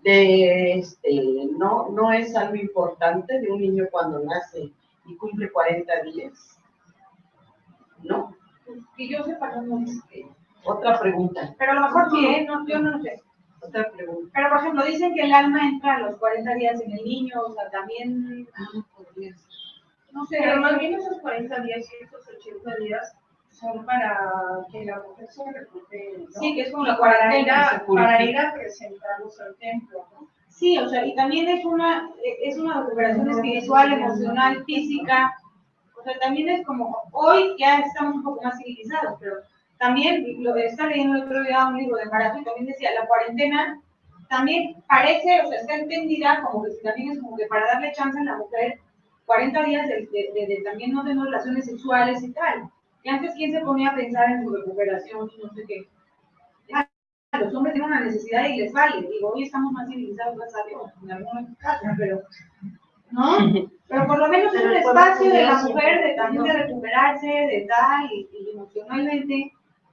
No es algo importante de un niño cuando nace y cumple 40 días. ¿No? Que yo sepa, no es. Otra pregunta. Pero a lo mejor sí, ¿eh? No, yo no lo sé. Otra pregunta. Pero, por ejemplo, dicen que el alma entra a los 40 días en el niño, o sea, también, Podría ser. no sé. Pero más bien esos 40 días y esos 80 días son para que la mujer se recupere, ¿no? Sí, que es como la para cuarentena. ir a presentarlos al templo, ¿no? Sí, o sea, y también es una recuperación espiritual, emocional, física. O sea, también es como, hoy ya estamos un poco más civilizados, pero también, lo estaba leyendo el otro día un libro de Marato y también decía, la cuarentena también parece, o sea, está entendida como que también es como que para darle chance a la mujer 40 días de también no tener relaciones sexuales y tal. Y antes, ¿quién se ponía a pensar en su recuperación? No sé qué. Los hombres tienen una necesidad y les vale. Digo, hoy estamos más civilizados, gracias a Dios, en algunas casas, pero, ¿no? Pero por lo menos es un espacio de la mujer de también de recuperarse, de tal, y emocionalmente,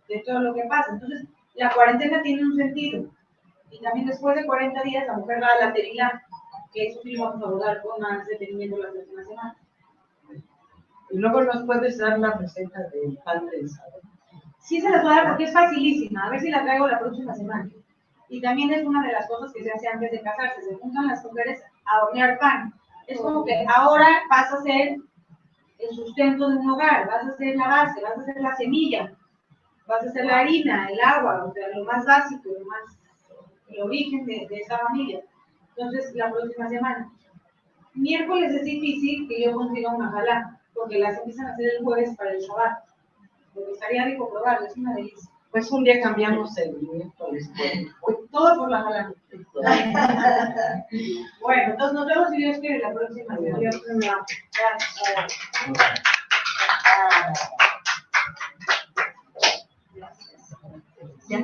de todo lo que pasa. Entonces, la cuarentena tiene un sentido. Y también después de 40 días la mujer va a la terilá, que eso sí lo vamos a abordar con más detenimiento la próxima semana. Y luego nos puedes dar la receta del pan trenzado. Sí se las voy a dar porque es facilísima, a ver si la traigo la próxima semana. Y también es una de las cosas que se hace antes de casarse, se juntan las mujeres a hornear pan. Es como que ahora vas a ser el sustento de un hogar, vas a ser la base, vas a ser la semilla, vas a ser la harina, el agua, o sea, lo más básico, el origen de esta familia. Entonces, la próxima semana. Miércoles es difícil que yo consiga una jalá, porque las empiezan a hacer el jueves para el Shabbat. Porque estaría rico probarlo, es una delicia. Pues un día cambiamos el miércoles. Todo por la jalá. Bueno, entonces nos vemos si Dios quiere la próxima semana. Gracias. Ya,